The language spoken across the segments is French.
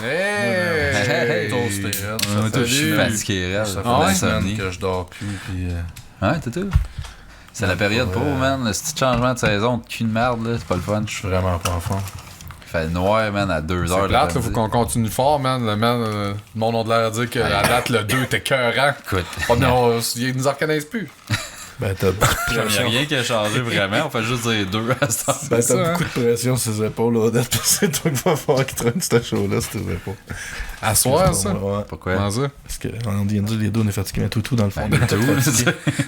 Hey! Toasté, Je suis fatigué, Ça fait raide. des Ouais, semaines que je dors plus, puis... Ouais, t'es tout. C'est la période pro, man. Le petit changement de saison de cul de merde, là, c'est pas le fun. Je suis vraiment pas en forme. Il fait noir, man, à 2h. C'est plate, là, faut qu'on continue fort, man. Le monde a l'air à dire que la date, le 2, était écœurant. Écoute. Ils nous en reconnaissent plus. Ben, t'as beaucoup de Il n'y a pression. rien qui a changé vraiment, on fait juste dire 2 à ce temps. Ben, ça, t'as hein. beaucoup de pression sur ses épaules, Odette, parce que c'est toi qui va falloir qu'il traîne ce show-là, sur tes épaules. À soir, ça? Ouais. Pourquoi? Comment ça? Parce qu'on vient de dire, les deux, on est fatigués, mais tout dans le fond. Ben, tout.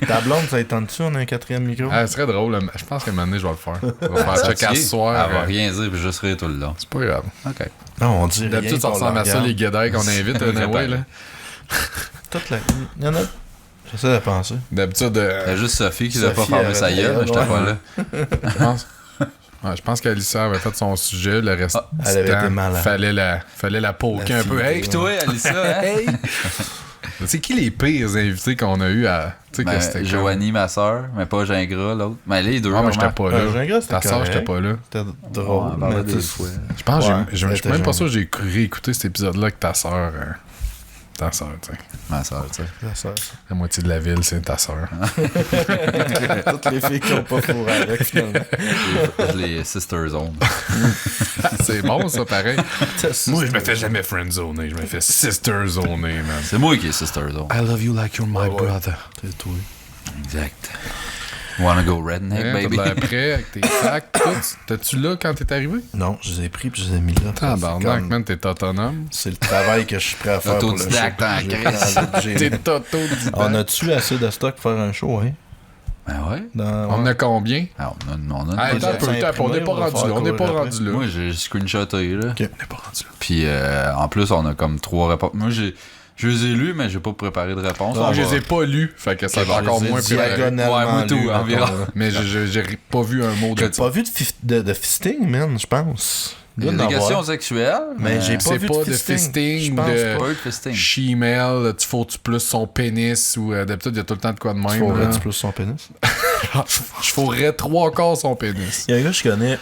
Ta blonde, ça étend dessus, on a un 4e micro. Ah, ce serait drôle. Je pense qu'à un moment donné, je vais le faire. Je vais faire check à Fatigué? ce soir. Elle va rien dire, puis juste rire tout le long. C'est pas grave. OK. Non, on dit rien. D'habitude, ça qu'on ressemble la à ça, regarde. les guédailles qu'on invite. Anyway, là. Toute la... Il y en a... J'essaie de penser. D'habitude, Il y a juste Sophie qui l'a pas Sophie fermé sa avait- gueule, mais j'étais ouais. pas là. je pense. Ouais, je pense qu'Alissa avait fait son sujet. Le reste elle avait du temps, été malade. fallait la poker La un peu. fille, Hey, Puis toi, Alissa, hein? hey! C'est qui les pires invités qu'on a eu à. Tu sais, que c'était Ben, comme- Joanie, ma soeur, mais pas Gingras, l'autre. Mais les deux, Ah, mais j'étais vraiment. pas là. Gingras, c'était Ta soeur, correct. j'étais pas là. C'était Ouais, drôle. on parlait mais des tu- fois. Je pense que Ouais, je suis c'était même pas gênant. sûr que j'ai réécouté cet épisode-là avec ta soeur. Ta soeur, tu sais. Ma soeur, tu sais. La sœur. La moitié de la ville, c'est ta soeur. Toutes les filles qui ont pas fourré avec, finalement. Les Sister Zone. C'est bon, ça, pareil. Moi, je me fais jamais friendzoner. Je me fais sisterzoner, man. C'est moi qui est Sister Zone. I love you like you're my brother. C'est toi. Exact. Wanna go redneck, Hein, baby? T'as de l'air prêt avec tes sacs, tout. T'es-tu là quand t'es arrivé? Non, je les ai pris puis je les ai mis là. Tabarnak, C'est comme- man, t'es autonome. C'est le travail que je suis prêt à faire pour le show. Autodidacte en J'ai crise. pas envie de- T'es j'ai- autodidacte. On a-tu assez de stock pour faire un show, hein? Ben ouais. On a combien? Ah, on a Ah, une attends un peu, imprimé, on n'est pas on va rendu faire là. On n'est pas courir rendu là. Moi, j'ai screenshoté, là. Ok. On n'est pas rendu là. Puis, en plus, on a comme 3 réponses. Moi, je les ai lus, mais j'ai pas préparé de réponse. Moi, On je va- les ai pas lus, fait que ça va Je encore les ai moins préparé. diagonalement Ouais, moi, tout, lus, environ. mettons, là. Mais j'ai pas vu un mot de J'ai ça. pas vu de fisting, man, je pense. Il y a Doit des en questions avoir. sexuelles, Mais j'ai C'est vu pas de de fisting. fisting, Je pense de- pas eu de fisting. Chimel, tu faut-tu plus son pénis ou d'habitude, il y a tout le temps de quoi de Tu même. fourrais là. un petit peu son pénis. Je fourrais 3 quarts son pénis. Il y a un gars que je connais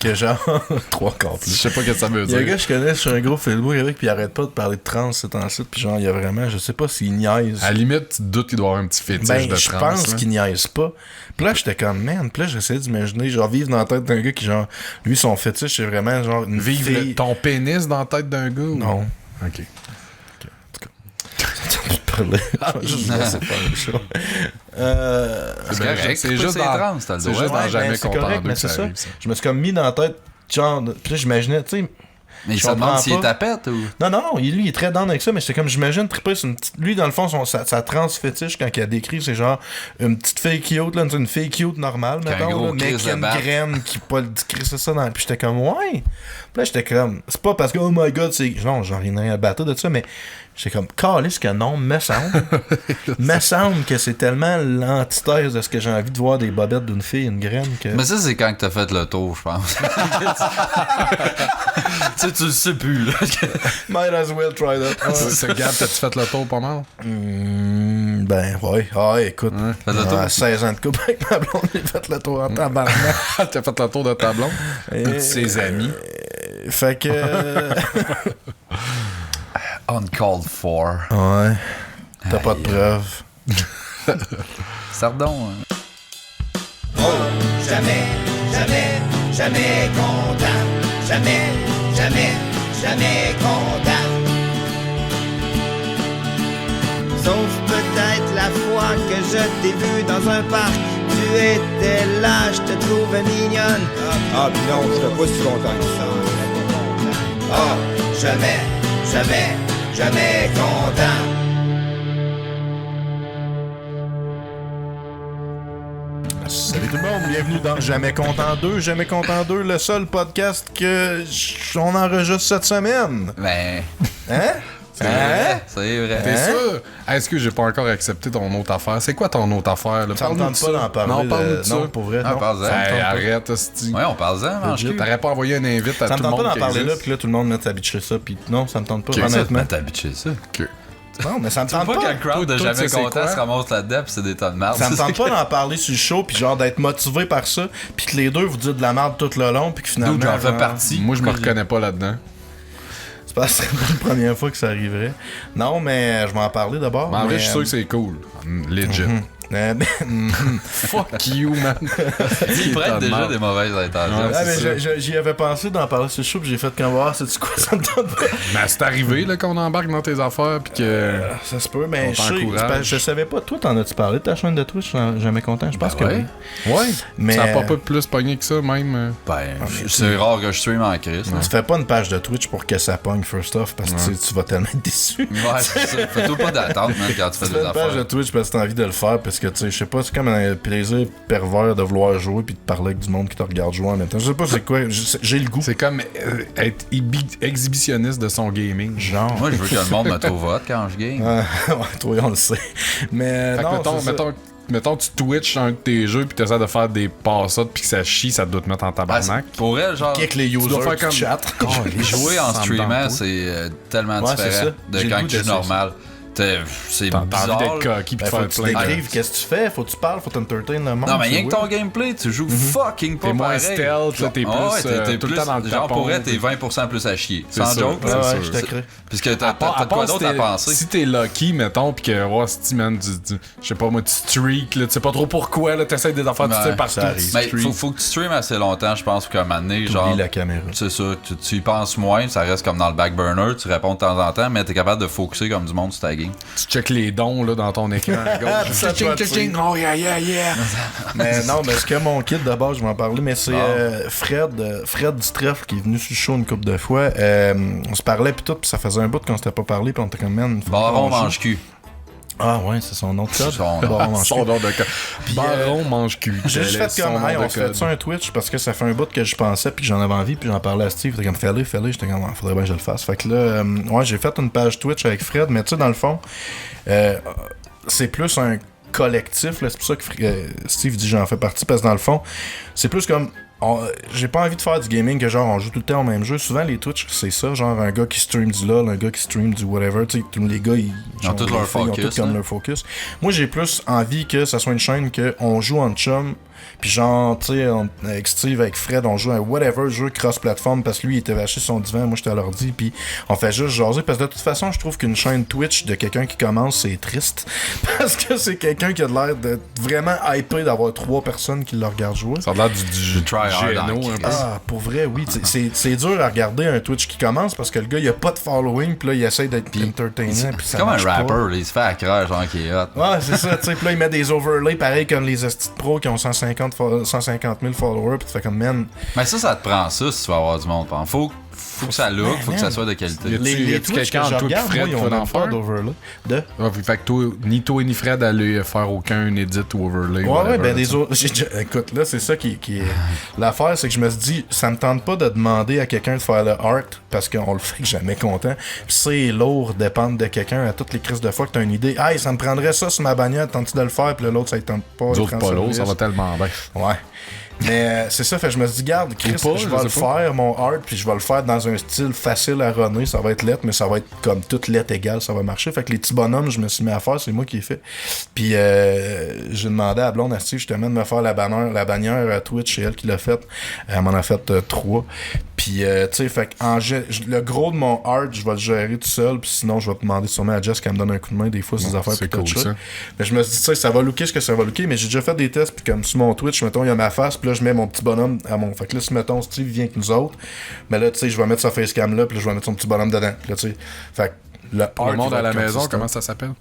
que genre 3 quarts Je plus. sais pas ce que ça veut Il y a un dire. gars que je connais sur un groupe Facebook avec puis il arrête pas de parler de trans c'est en site puis genre il y a vraiment je sais pas s'il niaise. À la limite, tu te doutes qu'il doit avoir un petit fétiche Ben, de je trans. pense là. qu'il niaise pas. Puis là, j'étais comme, man. Puis là, j'essayais d'imaginer, genre, vivre dans la tête d'un gars qui, genre, lui, son fétiche, c'est vraiment, genre, une Vivre fille... ton pénis dans la tête d'un gars? ou- Non. Ok. Parler. Je sais pas le show. C'est correct, correct. C'est c'est juste pas dans, ses trans, t'as le c'est droit. juste dans Ouais, Jamais ben, c'est Content correct, 2 mais que c'est ça ça. arrive, ça. Je me suis comme mis dans la tête, genre, puis là, j'imaginais, tu sais... Mais il Je se demande comprends s'il est pas. tapette ou. Non, lui, il est très down avec ça, mais c'est comme, j'imagine, triper sur une petite... Lui, dans le fond, sa trans fétiche, quand il a décrit, c'est genre une petite fille cute, là, une fille cute normale, Qui a un mettons, gros là, mais crise qui a de une barbe. graine, qui pas le crisser ça dans... Puis j'étais comme, ouais! Puis là, j'étais comme, c'est pas parce que, oh my god, c'est... Non, j'en ai rien à battre de ça, mais j'étais comme, calisse que non, me semble que c'est tellement l'antithèse de ce que j'ai envie de voir des bobettes d'une fille, une graine, que... Mais ça, c'est quand t'as fait le tour, je pense. Tu sais, tu le sais plus, là. Might as well try that. Ouais. Ce Gab, t'as-tu fait le tour pas mal? Ben, ouais. Ah, écoute. Fais le tour. À 16 ans de couple avec ma blonde, j'ai fait le tour en tabarnak. T'as fait le tour de ta blonde? Et- Ou de ses amis? Fait que... Uncalled for. ouais. T'as pas de preuves. Sardon. Hein. Jamais, jamais, jamais content. Jamais, jamais, jamais content. Sauf peut-être la fois que je t'ai vu dans un parc. Tu étais là, je te trouvais mignonne. Ah, puis non, je serais pas si content que ça. Ah, jamais, jamais, jamais content. Salut tout le monde, bienvenue dans Jamais Content 2. Jamais Content 2, le seul podcast que on enregistre cette semaine. Ben. Hein? C'est vrai. C'est vrai. T'es Hein? sûr? Est-ce que j'ai pas encore accepté ton autre affaire? C'est quoi ton autre affaire? Là? Ça me Parle-nous tente de pas ça. d'en parler. Non, parle-nous de ça. Non, pour vrai, Ah, non. parle-en. Ça me Hey, tente pas. arrête, hostie. Ouais, on parle-en, mange cul. T'aurais pas envoyé un invite à Ça me tout le tente pas monde d'en qui parler là, existe? puis là, tout le monde met sa bitcher ça, puis non, ça me tente pas, Qu'est-ce que ça te honnêtement. met t'habituer ça? Ok. Non, mais ça me Tu vois tente pas pas. que le crowd de Toi, Jamais tu sais Content quoi? se ramasse là-dedans pis c'est des tonnes de marde. Ça me tente pas d'en parler sur le show, puis genre d'être motivé par ça, puis que les deux vous dites de la merde tout le long, puis que finalement. D'où j'en fais genre, partie. Moi, je me reconnais pas là-dedans. C'est pas la première fois que ça arriverait. Non, mais je vais en parler d'abord. Mais en vrai, je suis sûr que c'est cool. Legit. Fuck you, man. Il prête déjà des mauvaises intentions. Ah, mais j'y avais pensé d'en parler sur le show, puis j'ai fait comme voir, c'est quoi, ça me tente pas. Mais c'est arrivé là, qu'on embarque dans tes affaires, puis que. Ça se peut, mais t'encourage. je savais pas. Toi, t'en as-tu parlé de ta chaîne de Twitch? Je suis jamais content. Je pense que oui. Ouais. Mais Ça n'a pas plus pogné que ça, même. Ben, c'est rare que je stream en crise. tu fais pas une page de Twitch pour que ça pogne first off, parce que tu vas tellement être déçu. Ouais, c'est ça. Fais-toi pas d'attente, man, quand tu fais Tu des fais une page de affaires. Twitch parce que t'as envie de le faire, parce que, tu sais, je sais pas, c'est comme un plaisir pervers de vouloir jouer puis de parler avec du monde qui te regarde jouer en même temps. Je sais pas c'est quoi, j'ai le goût. C'est comme être exhibitionniste de son gaming. Genre. Moi, je veux que le monde me trouve hot quand je game. Ouais, toi, on le sait. Mais Fait que non, mettons, tu twitch un de tes jeux pis t'essaies de faire des passades pis que ça chie, ça doit te mettre en tabarnak. Pour elle, genre, kick les users dois faire qui comme- chat. jouer en Ça me streamant, tente pas. c'est tellement Ouais, c'est différent ça. de J'ai le quand goût tu joues d'essayer normal. C'est T'as bizarre. envie d'être cocky pis de Faut faire que tu plein de... décrives qu'est-ce que tu fais, faut que tu parles, faut t'entertain le monde. Non, mais rien c'est que ton weird. gameplay, tu joues fucking pas T'es moins pareil. stealth, là, t'es plus, t'es tout le temps dans le genre, tapon. pour elle, t'es 20% plus à chier. C'est Sans ça, joke, c'est là. Ouais, sûr. je te crée. Puisque t'as À part quoi si d'autre à t'es- penser? Si t'es lucky, mettons, pis que, ouais, si, man, je sais pas, moi, tu streak, là, tu sais pas trop pourquoi, là, t'essayes des affaires, tu Ouais, sais, partout. ça arrive. tu Mais streak. faut que tu streames assez longtemps, je pense, pour qu'à un moment donné, genre. Oublie la caméra. C'est ça, tu y penses moins, ça reste comme dans le back burner, tu réponds de temps en temps, mais t'es capable de focuser comme du monde sur ta game. Tu check les dons, là, dans ton écran à gauche. Ça te va Ching, oh, yeah, yeah, yeah. Mais non, mais ce que mon kit d'abord, je vais en parler, mais c'est Bon. Fred du Trèfle qui est venu sur le show une couple de fois. On se parlait pis tout, pis ça faisait un bout qu'on s'était pas parlé, pis on était comme, man, faut Baron qu'on joue. mange cul. Ah ouais, c'est son nom de code. Son- Baron mange Son cul. nom de code. Baron mange cul. J'ai juste fait comme, hey, on se fait ça un Twitch parce que ça fait un bout que je pensais puis que j'en avais envie puis j'en parlais à Steve. T'es comme, fais-le. J'étais comme, ouais, faudrait bien que je le fasse. Fait que là, ouais, j'ai fait une page Twitch avec Fred, mais tu sais, dans le fond, c'est plus un collectif, là, c'est pour ça que Steve dit j'en fais partie, parce que dans le fond, c'est plus comme j'ai pas envie de faire du gaming que genre on joue tout le temps au même jeu. Souvent les Twitch c'est ça, genre un gars qui stream du LOL, un gars qui stream du whatever, tu sais, tous les gars ils ont tous leur focus, ils ont tous comme hein. leur focus. Moi j'ai plus envie que ça soit une chaîne que on joue en chum. Puis genre, tu sais, avec Steve, avec Fred, on joue un whatever jeu cross-platform parce que lui, il était vaché sur son divan, moi, j'étais à l'ordi, puis on fait juste jaser. Parce que de toute façon, je trouve qu'une chaîne Twitch de quelqu'un qui commence, c'est triste. Parce que c'est quelqu'un qui a l'air de vraiment hypé d'avoir 3 personnes qui le regardent jouer. Ça a l'air du try hard géno, en un peu. Ah, pour vrai, oui. C'est dur à regarder un Twitch qui commence parce que le gars, il a pas de following, puis là, il essaie d'être entertainant, puis ça C'est comme un marche pas. rapper, là, il se fait accroire, genre qui est hot. Ouais, c'est ça, tu sais, puis là, il met des overlays pareil comme les esti de pros qui ont 150 000 followers, puis tu fais comme, man, Mais ça te prend ça si tu veux avoir du monde. Faut que ça look, faut que ça soit de qualité. Y a-tu les quelqu'un Twitch que entre je toi et regarde, Fred moi, qui ils va ont en même pas faire? d'overlay. Fait que toi, ni Fred allez faire aucun edit ou overlay. Ouais, whatever, ben des tu sais. autres. Écoute, là, c'est ça qui est. L'affaire, c'est que je me suis dit, ça me tente pas de demander à quelqu'un de faire le art parce qu'on le fait jamais content. Puis c'est lourd dépendre de quelqu'un à toutes les crises de fois que t'as une idée. Hey, ça me prendrait ça sur ma bagnole, tentes-tu de le faire? Puis l'autre, ça ne tente pas. Les il autres prend polos, ça service. va tellement bien. Ouais. Mais c'est ça, fait que je me suis dit, garde, Chris, Ou pas, je je vais sais le pas. faire, mon art, puis je vais le faire dans un style facile à runner. Ça va être lettre, mais ça va être comme toute lettre égale, ça va marcher. Fait que les petits bonhommes, je me suis mis à faire, c'est moi qui ai fait. Puis j'ai demandé à Blonde, à Steve, justement, de me faire la bannière à Twitch, c'est elle qui l'a faite. Elle m'en a fait 3. Puis, tu sais, fait que le gros de mon art, je vais le gérer tout seul, puis sinon, je vais demander sûrement à Jess qu'elle me donne un coup de main des fois, ces affaires, c'est puis tout cool, ça. ça. Mais je me suis dit, tu sais, ça va looker ce que ça va looker, mais j'ai déjà fait des tests, puis comme sur mon Twitch, mettons, il y a ma face, puis là, je mets mon petit bonhomme à mon. Fait que là, si mettons, Steve vient avec nous autres, mais là, tu sais, je vais mettre sa facecam là, puis là, je vais mettre son petit bonhomme dedans. Puis là, tu sais, fait que le Pour art, le monde il va à la être maison, consistant. comment ça s'appelle?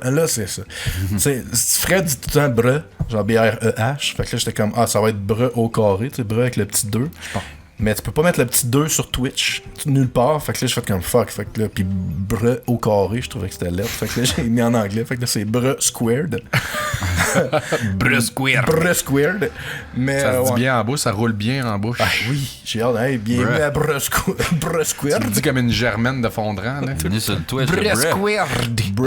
Là, c'est ça. Tu sais, Fred dit tout le temps bre, genre B-R-E-H. Fait que là, j'étais comme, ça va être bre au carré, tu sais, bre avec le petit 2. Mais tu peux pas mettre le petit 2 sur Twitch, nulle part. Fait que là, je fais comme fuck. Fait que là, pis bre au carré, je trouvais que c'était lettre. Fait que là, j'ai mis en anglais. Fait que là, c'est bre squared. Bre Square. Bre squared. Mais, Ça se dit ouais. bien en bouche, ça roule bien en bouche. Ah oui, j'ai hâte. Hey, bienvenue à bre Tu squared. le dis comme une germaine de fondrant, là. Venu sur le Twitch, le Bre bruh. Square.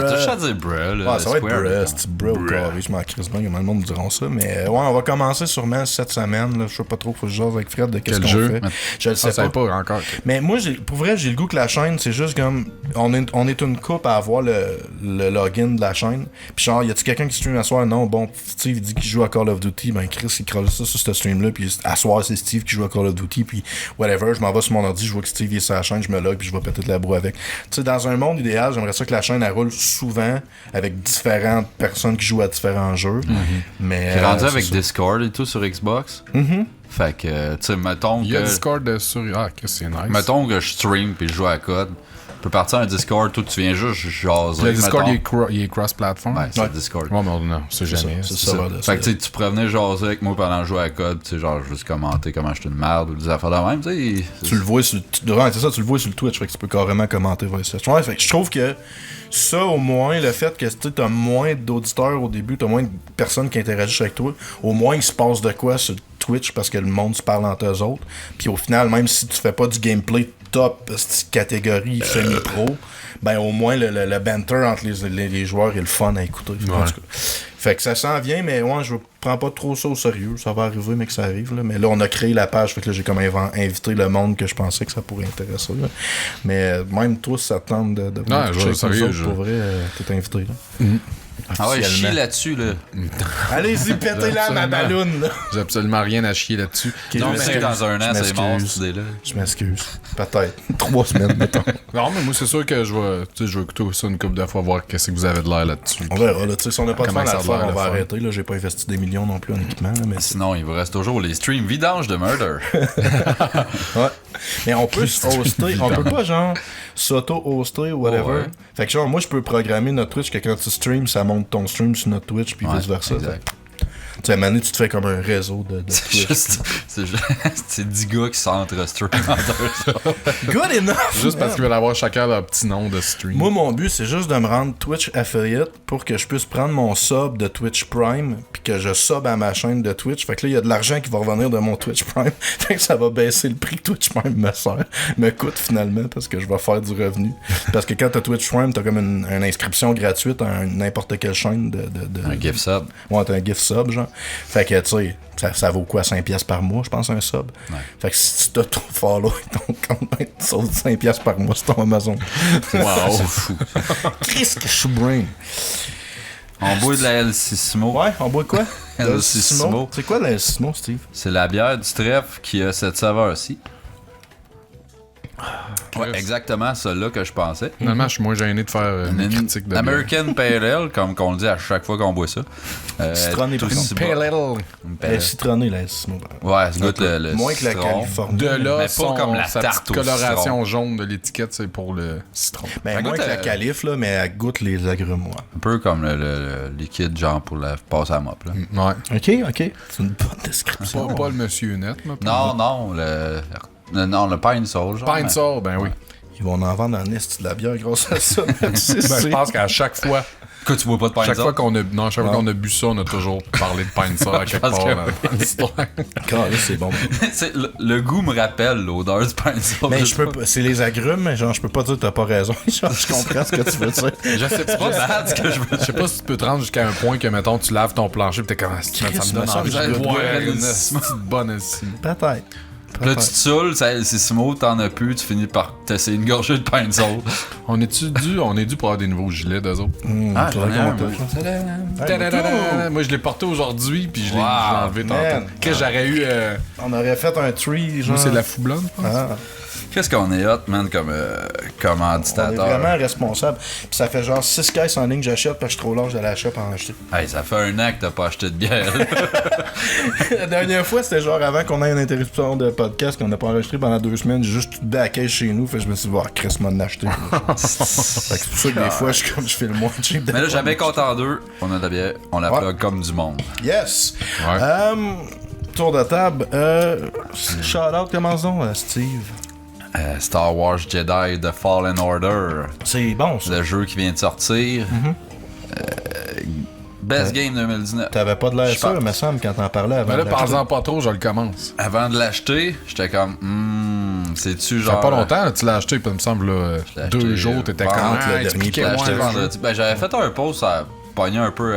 T'as juste à dire bruh, là. Ouais, ça va être square, là. bre, c'est bre au carré. Je m'en crisse bien, comment le monde diront ça. Mais ouais, on va commencer sûrement cette semaine. Là. Je sais pas trop, faut que je jase avec Fred de qu'est-ce Quel qu'on jeu? fait. Je le sais pas. Encore. Mais moi, pour vrai, j'ai le goût que la chaîne, c'est juste comme... On est une couple à avoir le login de la chaîne. Puis genre, y a-tu quelqu'un qui stream à soir? Non, bon, Steve, il dit qu'il joue à Call of Duty. Ben, Chris, il croise ça sur ce stream-là. Puis à soir, c'est Steve qui joue à Call of Duty. Puis whatever, je m'en vais sur mon ordi, je vois que Steve il est sur la chaîne, je me log, puis je vais péter de la broue avec. Tu sais, dans un monde idéal, j'aimerais ça que la chaîne, elle roule souvent avec différentes personnes qui jouent à différents jeux. Mais... J'ai rendu avec Discord et tout sur Xbox. Fait que, tu sais, mettons que... Il y a Discord sur... Ah, que c'est nice. Mettons que je stream puis je joue à code. Tu peux partir un Discord, toi, tu viens juste jaser. Le Discord, il est cross-platform. Ouais, c'est Discord. Ouais, mais non, c'est jamais. C'est ça. Fait que tu pourrais venir jaser avec moi pendant que je joue à code, tu sais, genre juste commenter comment je suis une merde ou des affaires de même, tu sais. Tu le vois sur le Twitch, fait que tu peux carrément commenter vers ça. Ouais, fait que je trouve que ça, au moins, le fait que tu as moins d'auditeurs au début, tu as moins de personnes qui interagissent avec toi, au moins il se passe de quoi sur Twitch parce que le monde se parle entre eux autres. Puis au final, même si tu fais pas du gameplay top catégorie semi-pro, ben au moins le banter entre les joueurs est le fun à écouter. En tout cas. Fait que ça s'en vient, mais ouais, je prends pas trop ça au sérieux. Ça va arriver, mais que ça arrive. Là. Mais là, on a créé la page, fait que là, j'ai comme invité le monde que je pensais que ça pourrait intéresser. Là. Mais même toi, si ça te tente de non, je sérieux, pour vrai, t'es invité. Là. Ah ouais, chier là-dessus, là. Allez-y, pétez-la, ma balloune, là. J'ai absolument rien à chier là-dessus. Non, mais dans un an, c'est mort, cette idée-là. Je m'excuse. Peut-être. 3 semaines, mettons. Non, mais moi, c'est sûr que je vais écouter ça une couple de fois, voir qu'est-ce que vous avez de l'air là-dessus. On verra, là. Si on n'a pas de fun à le faire, on va faire. arrêter, là. J'ai pas investi des millions non plus en équipement, là. Mais sinon, il vous reste toujours les streams vidanges de Murder. Ouais. Mais on peut hoster. On peut pas, genre, s'auto-hoster ou whatever. Ouais. Fait que, genre, moi, je peux programmer notre Twitch que quand tu streams, ça monte ton stream sur notre Twitch, puis vice-versa. Tu sais, à un moment donné, tu te fais comme un réseau de Twitch. C'est 10 gars qui s'entre-stream Good enough! Juste parce qu'ils veulent avoir chacun leur petit nom de stream. Moi, mon but, c'est juste de me rendre Twitch affiliate pour que je puisse prendre mon sub de Twitch Prime puis que je sub à ma chaîne de Twitch. Fait que là, il y a de l'argent qui va revenir de mon Twitch Prime. Fait que ça va baisser le prix que Twitch Prime me coûte finalement parce que je vais faire du revenu. Parce que quand t'as Twitch Prime, t'as comme une inscription gratuite à n'importe quelle chaîne de... Un gift sub. Ouais, t'as un gift sub, genre. Fait que, tu sais, ça vaut quoi, 5$ par mois, je pense, un sub? Ouais. Fait que si tu t'auto-follow avec ton compte, tu sauves 5$ par mois sur ton Amazon. Wow, c'est fou. Qu'est-ce que je suis brain? On boit de la El-Sissimo. Ouais, on boit quoi? El-Sissimo. C'est quoi la El-Sissimo, Steve? C'est la bière du trèfle qui a cette saveur-ci. Ouais, exactement celle-là que je pensais. Finalement, je suis moins gêné de faire une critique de American Pale Ale, comme qu'on le dit à chaque fois qu'on boit ça. Citronné, par contre. Pale Ale. Elle est citronnée, la El-Sissimo. Ouais, c'est goûte le moins que la citron. Californie. De là, Mais pas comme la sa tarte petite au coloration jaune de l'étiquette, c'est pour le citron. Ben, Ça moins goûte que la Calif, là, mais elle goûte les agrumes, ouais. Un peu comme le liquide, genre pour la passer à mop. Là. Ouais. Ok. C'est une bonne description. Pas le monsieur net. Là, Non, le Pine Soul. Genre, Pine Soul, ben oui. Ils vont en vendre en esti de la bière grâce à ça. Je pense qu'à chaque fois, Écoute, tu bois pas de Pine chaque Soul? fois qu'on a bu ça, on a toujours parlé de Pine Soul à quelque part dans l'histoire. C'est bon. Le goût me rappelle l'odeur du Pine Soul. Mais je peux pas, c'est les agrumes, mais genre, je peux pas dire que t'as pas raison. Genre, je comprends ce que tu veux dire. Je sais C'est pas bad ce que je veux Je sais pas si tu peux te rendre jusqu'à un point que, mettons, tu laves ton plancher pis t'es comme, ça me donne envie de boire une petite bonne estime. Peut-être. Là, tu te saoules, c'est smooth, t'en as plus, tu finis par t'essayer une gorgée de Pine Soul. On est dû pour avoir des nouveaux gilets d'eux autres. J'en ai un, Tadadada. Moi, je l'ai porté aujourd'hui, puis je l'ai enlevé tantôt. Qu'est-ce que j'aurais eu. On aurait fait un tree, genre. Moi, c'est de la foublonne, je pense. Ah. Qu'est-ce qu'on est hot, man, comme On est commanditateur. vraiment responsable. Puis ça fait genre 6 caisses en ligne que j'achète parce que je suis trop large d'aller à la shop en acheter. Hey, ça fait un an que t'as pas acheté de bière. La dernière fois, c'était genre avant qu'on ait une interruption de podcast qu'on n'a pas enregistré pendant 2 semaines. J'ai juste tout de la caisse chez nous. Fait que je me suis dit, Chris m'a acheté. Fait que c'est pour ça que des fois, je fais le moins cheap. Mais là, jamais compte en deux, on a de la bière, on la plug comme du monde. Yes! Ouais. Tour de table. Shout-out, commençons, Steve. Star Wars Jedi The Fallen Order. C'est bon, ça. Le jeu qui vient de sortir. Best Game 2019. T'avais pas de l'air Je sûr, pense. me semble, quand t'en parlais avant. Mais là, de l'acheter. parle-en pas trop, je le commence. Avant de l'acheter, j'étais comme, c'est-tu Ça genre. fait pas longtemps, là, tu l'as acheté, puis il me semble, là, l'ai acheté, 2 jours, t'étais vendredi, comme, le dernier Je l'ai acheté vendredi. Ben, j'avais fait un post pogner un peu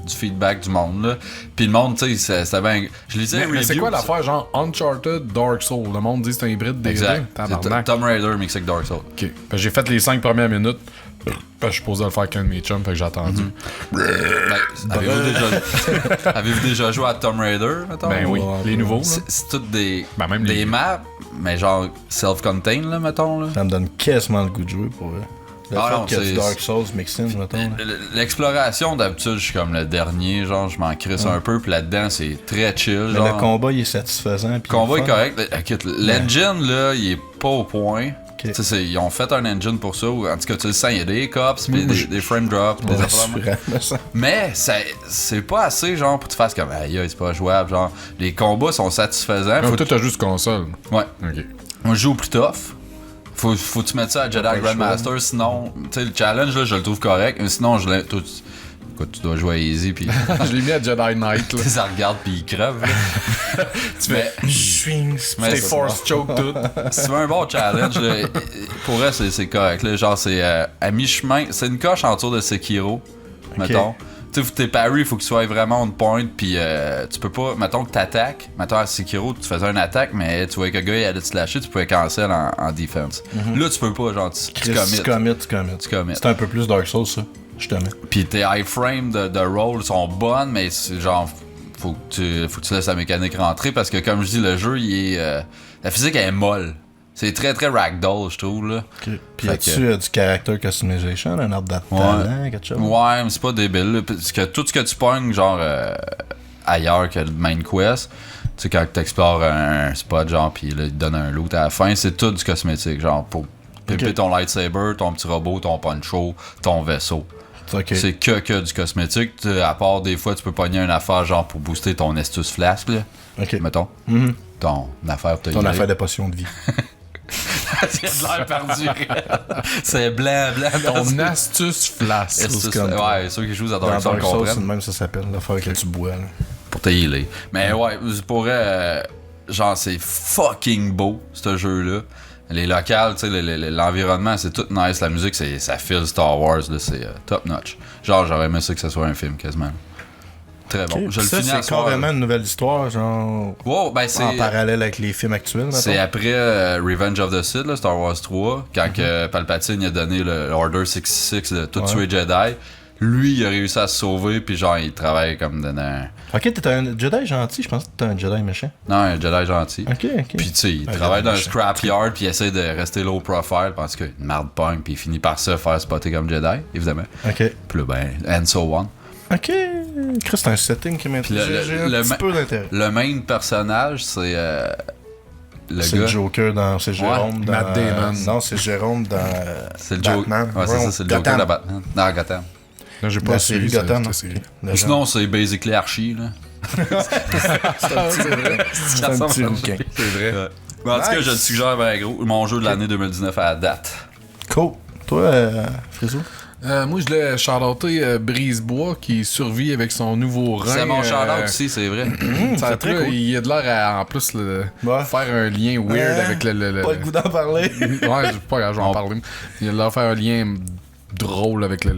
du feedback du monde, là. Puis le monde, tu sais, c'était bien... Je lisais Mais c'est quoi l'affaire, genre Uncharted, Dark Souls? Le monde dit que c'est un hybride des deux. Exact. C'est Tomb Raider mixé avec Dark Souls. OK. J'ai fait les 5 premières minutes. Je suis supposé le faire avec un de mes chums, fait que j'ai attendu. Avez-vous déjà joué à Tomb Raider, mettons? Ben oui, les nouveaux. Là. C'est toutes des, même des maps, mais genre self-contained, là, mettons. Là. Ça me donne quasiment le goût de jouer pour eux. Le fait qu'il y a du Dark Souls mixing, mettons. L'exploration, d'habitude, je suis comme le dernier, genre, je m'en crisse un peu, puis là-dedans, c'est très chill. Mais genre. le combat, il est satisfaisant. Le combat est correct. L'engine, là, il est pas au point. Okay. Ils ont fait un engine pour ça, ou en tout cas, tu le sens, il y a des cops, pis des frame drops, des affaires. Mais c'est pas assez, genre, pour que tu fasses comme, aïe, c'est pas jouable. Genre, les combats sont satisfaisants. Toi, t'as juste console. Ouais. Ok. Moi, je joue au plus tough. Faut que tu mettes ça à Jedi Grandmaster, sinon, tu sais, le challenge, là, je le trouve correct, mais sinon, tu dois jouer à easy, pis. Je l'ai mis à Jedi Knight, là. Ça regarde, pis il crève, là. Tu fais. Mais t'es force choke tout. Si tu veux un bon challenge, là, pour elle, c'est correct, là. Genre, c'est à mi-chemin. C'est une coche en dessous de Sekiro, mettons. Tu sais, tes parries, il faut qu'ils soient vraiment on point, puis tu peux pas, mettons que t'attaques, mettons à Sekiro, tu faisais une attaque, mais tu voyais que le gars il allait te slasher, tu pouvais cancel en defense. Là, tu peux pas, genre, tu commit. C'est un peu plus Dark Souls, ça, justement. Puis tes iframes de roll sont bonnes, mais c'est genre, faut que tu laisses la mécanique rentrer, parce que comme je dis, le jeu, il est, la physique elle est molle. C'est très très ragdoll, je trouve, là. Okay. Puis y a-tu du character customization, un arbre de talent, quelque chose? Ouais, mais c'est pas débile, là, parce que tout ce que tu pognes, genre, ailleurs que le main quest, tu sais, quand t'explores un spot, genre, pis là, il te donne un loot à la fin, c'est tout du cosmétique, genre, pour pimper ton lightsaber, ton petit robot, ton poncho, ton vaisseau. Okay. C'est que du cosmétique, à part des fois, tu peux pogner une affaire, genre, pour booster ton Estus Flask, là. Ok. Mettons. Ton affaire pour te Ton affaire de potion de vie. C'est de l'air perdu. C'est blanc. Ton astuce flasque. Ouais, ceux qui jouent à Dark Souls comprennent. comprennent. C'est même ça s'appelle, l'affaire que tu bois. Là. Pour te healer. Mais ouais, pour genre, c'est fucking beau, ce jeu-là. Les locales, tu sais, l'environnement, c'est tout nice. La musique, ça file Star Wars, là, c'est top notch. Genre, j'aurais aimé ça que ce soit un film, quasiment. Très bon. Okay. Je le ça, finis à c'est carrément une nouvelle histoire, genre. Wow, ben c'est en parallèle avec les films actuels. C'est après Revenge of the Sith, là, Star Wars 3, quand que Palpatine a donné l'Order 66 de tout tuer Jedi. Lui, il a réussi à se sauver, puis genre, il travaille comme dans. Ok, t'es un Jedi gentil, je pense que t'es un Jedi méchant. Non, un Jedi gentil. Ok. Puis tu sais, il travaille dans un scrapyard, puis il essaie de rester low profile parce qu'il marde punk, puis il finit par se faire spotter comme Jedi, évidemment. Ok. Puis là, ben, and so on. Ok, Chris, c'est un setting qui m'intéresse. J'ai un petit peu d'intérêt. Le main personnage, c'est c'est le Joker dans... C'est Jérôme dans... Matt Damon. Non, c'est Jérôme dans c'est le Batman. Ouais, c'est ça, c'est le Joker de Batman. Non, Gotham. Là, j'ai pas suivi Gotham. Sinon, c'est basically Archie, là. C'est un petit rouquin. C'est vrai. En tout cas, je te suggère, ben gros, mon jeu de l'année 2019 à la date. Cool. Toi, Frisou? Moi, je l'ai shout-outé Brisebois qui survit avec son nouveau rein. C'est mon shout-out aussi, c'est vrai. C'est très cool. Il a de l'air à, en plus, faire un lien weird avec le... Pas le goût d'en parler. Ouais, pas grave, je vais en parler. Il a de l'air de faire un lien drôle avec le...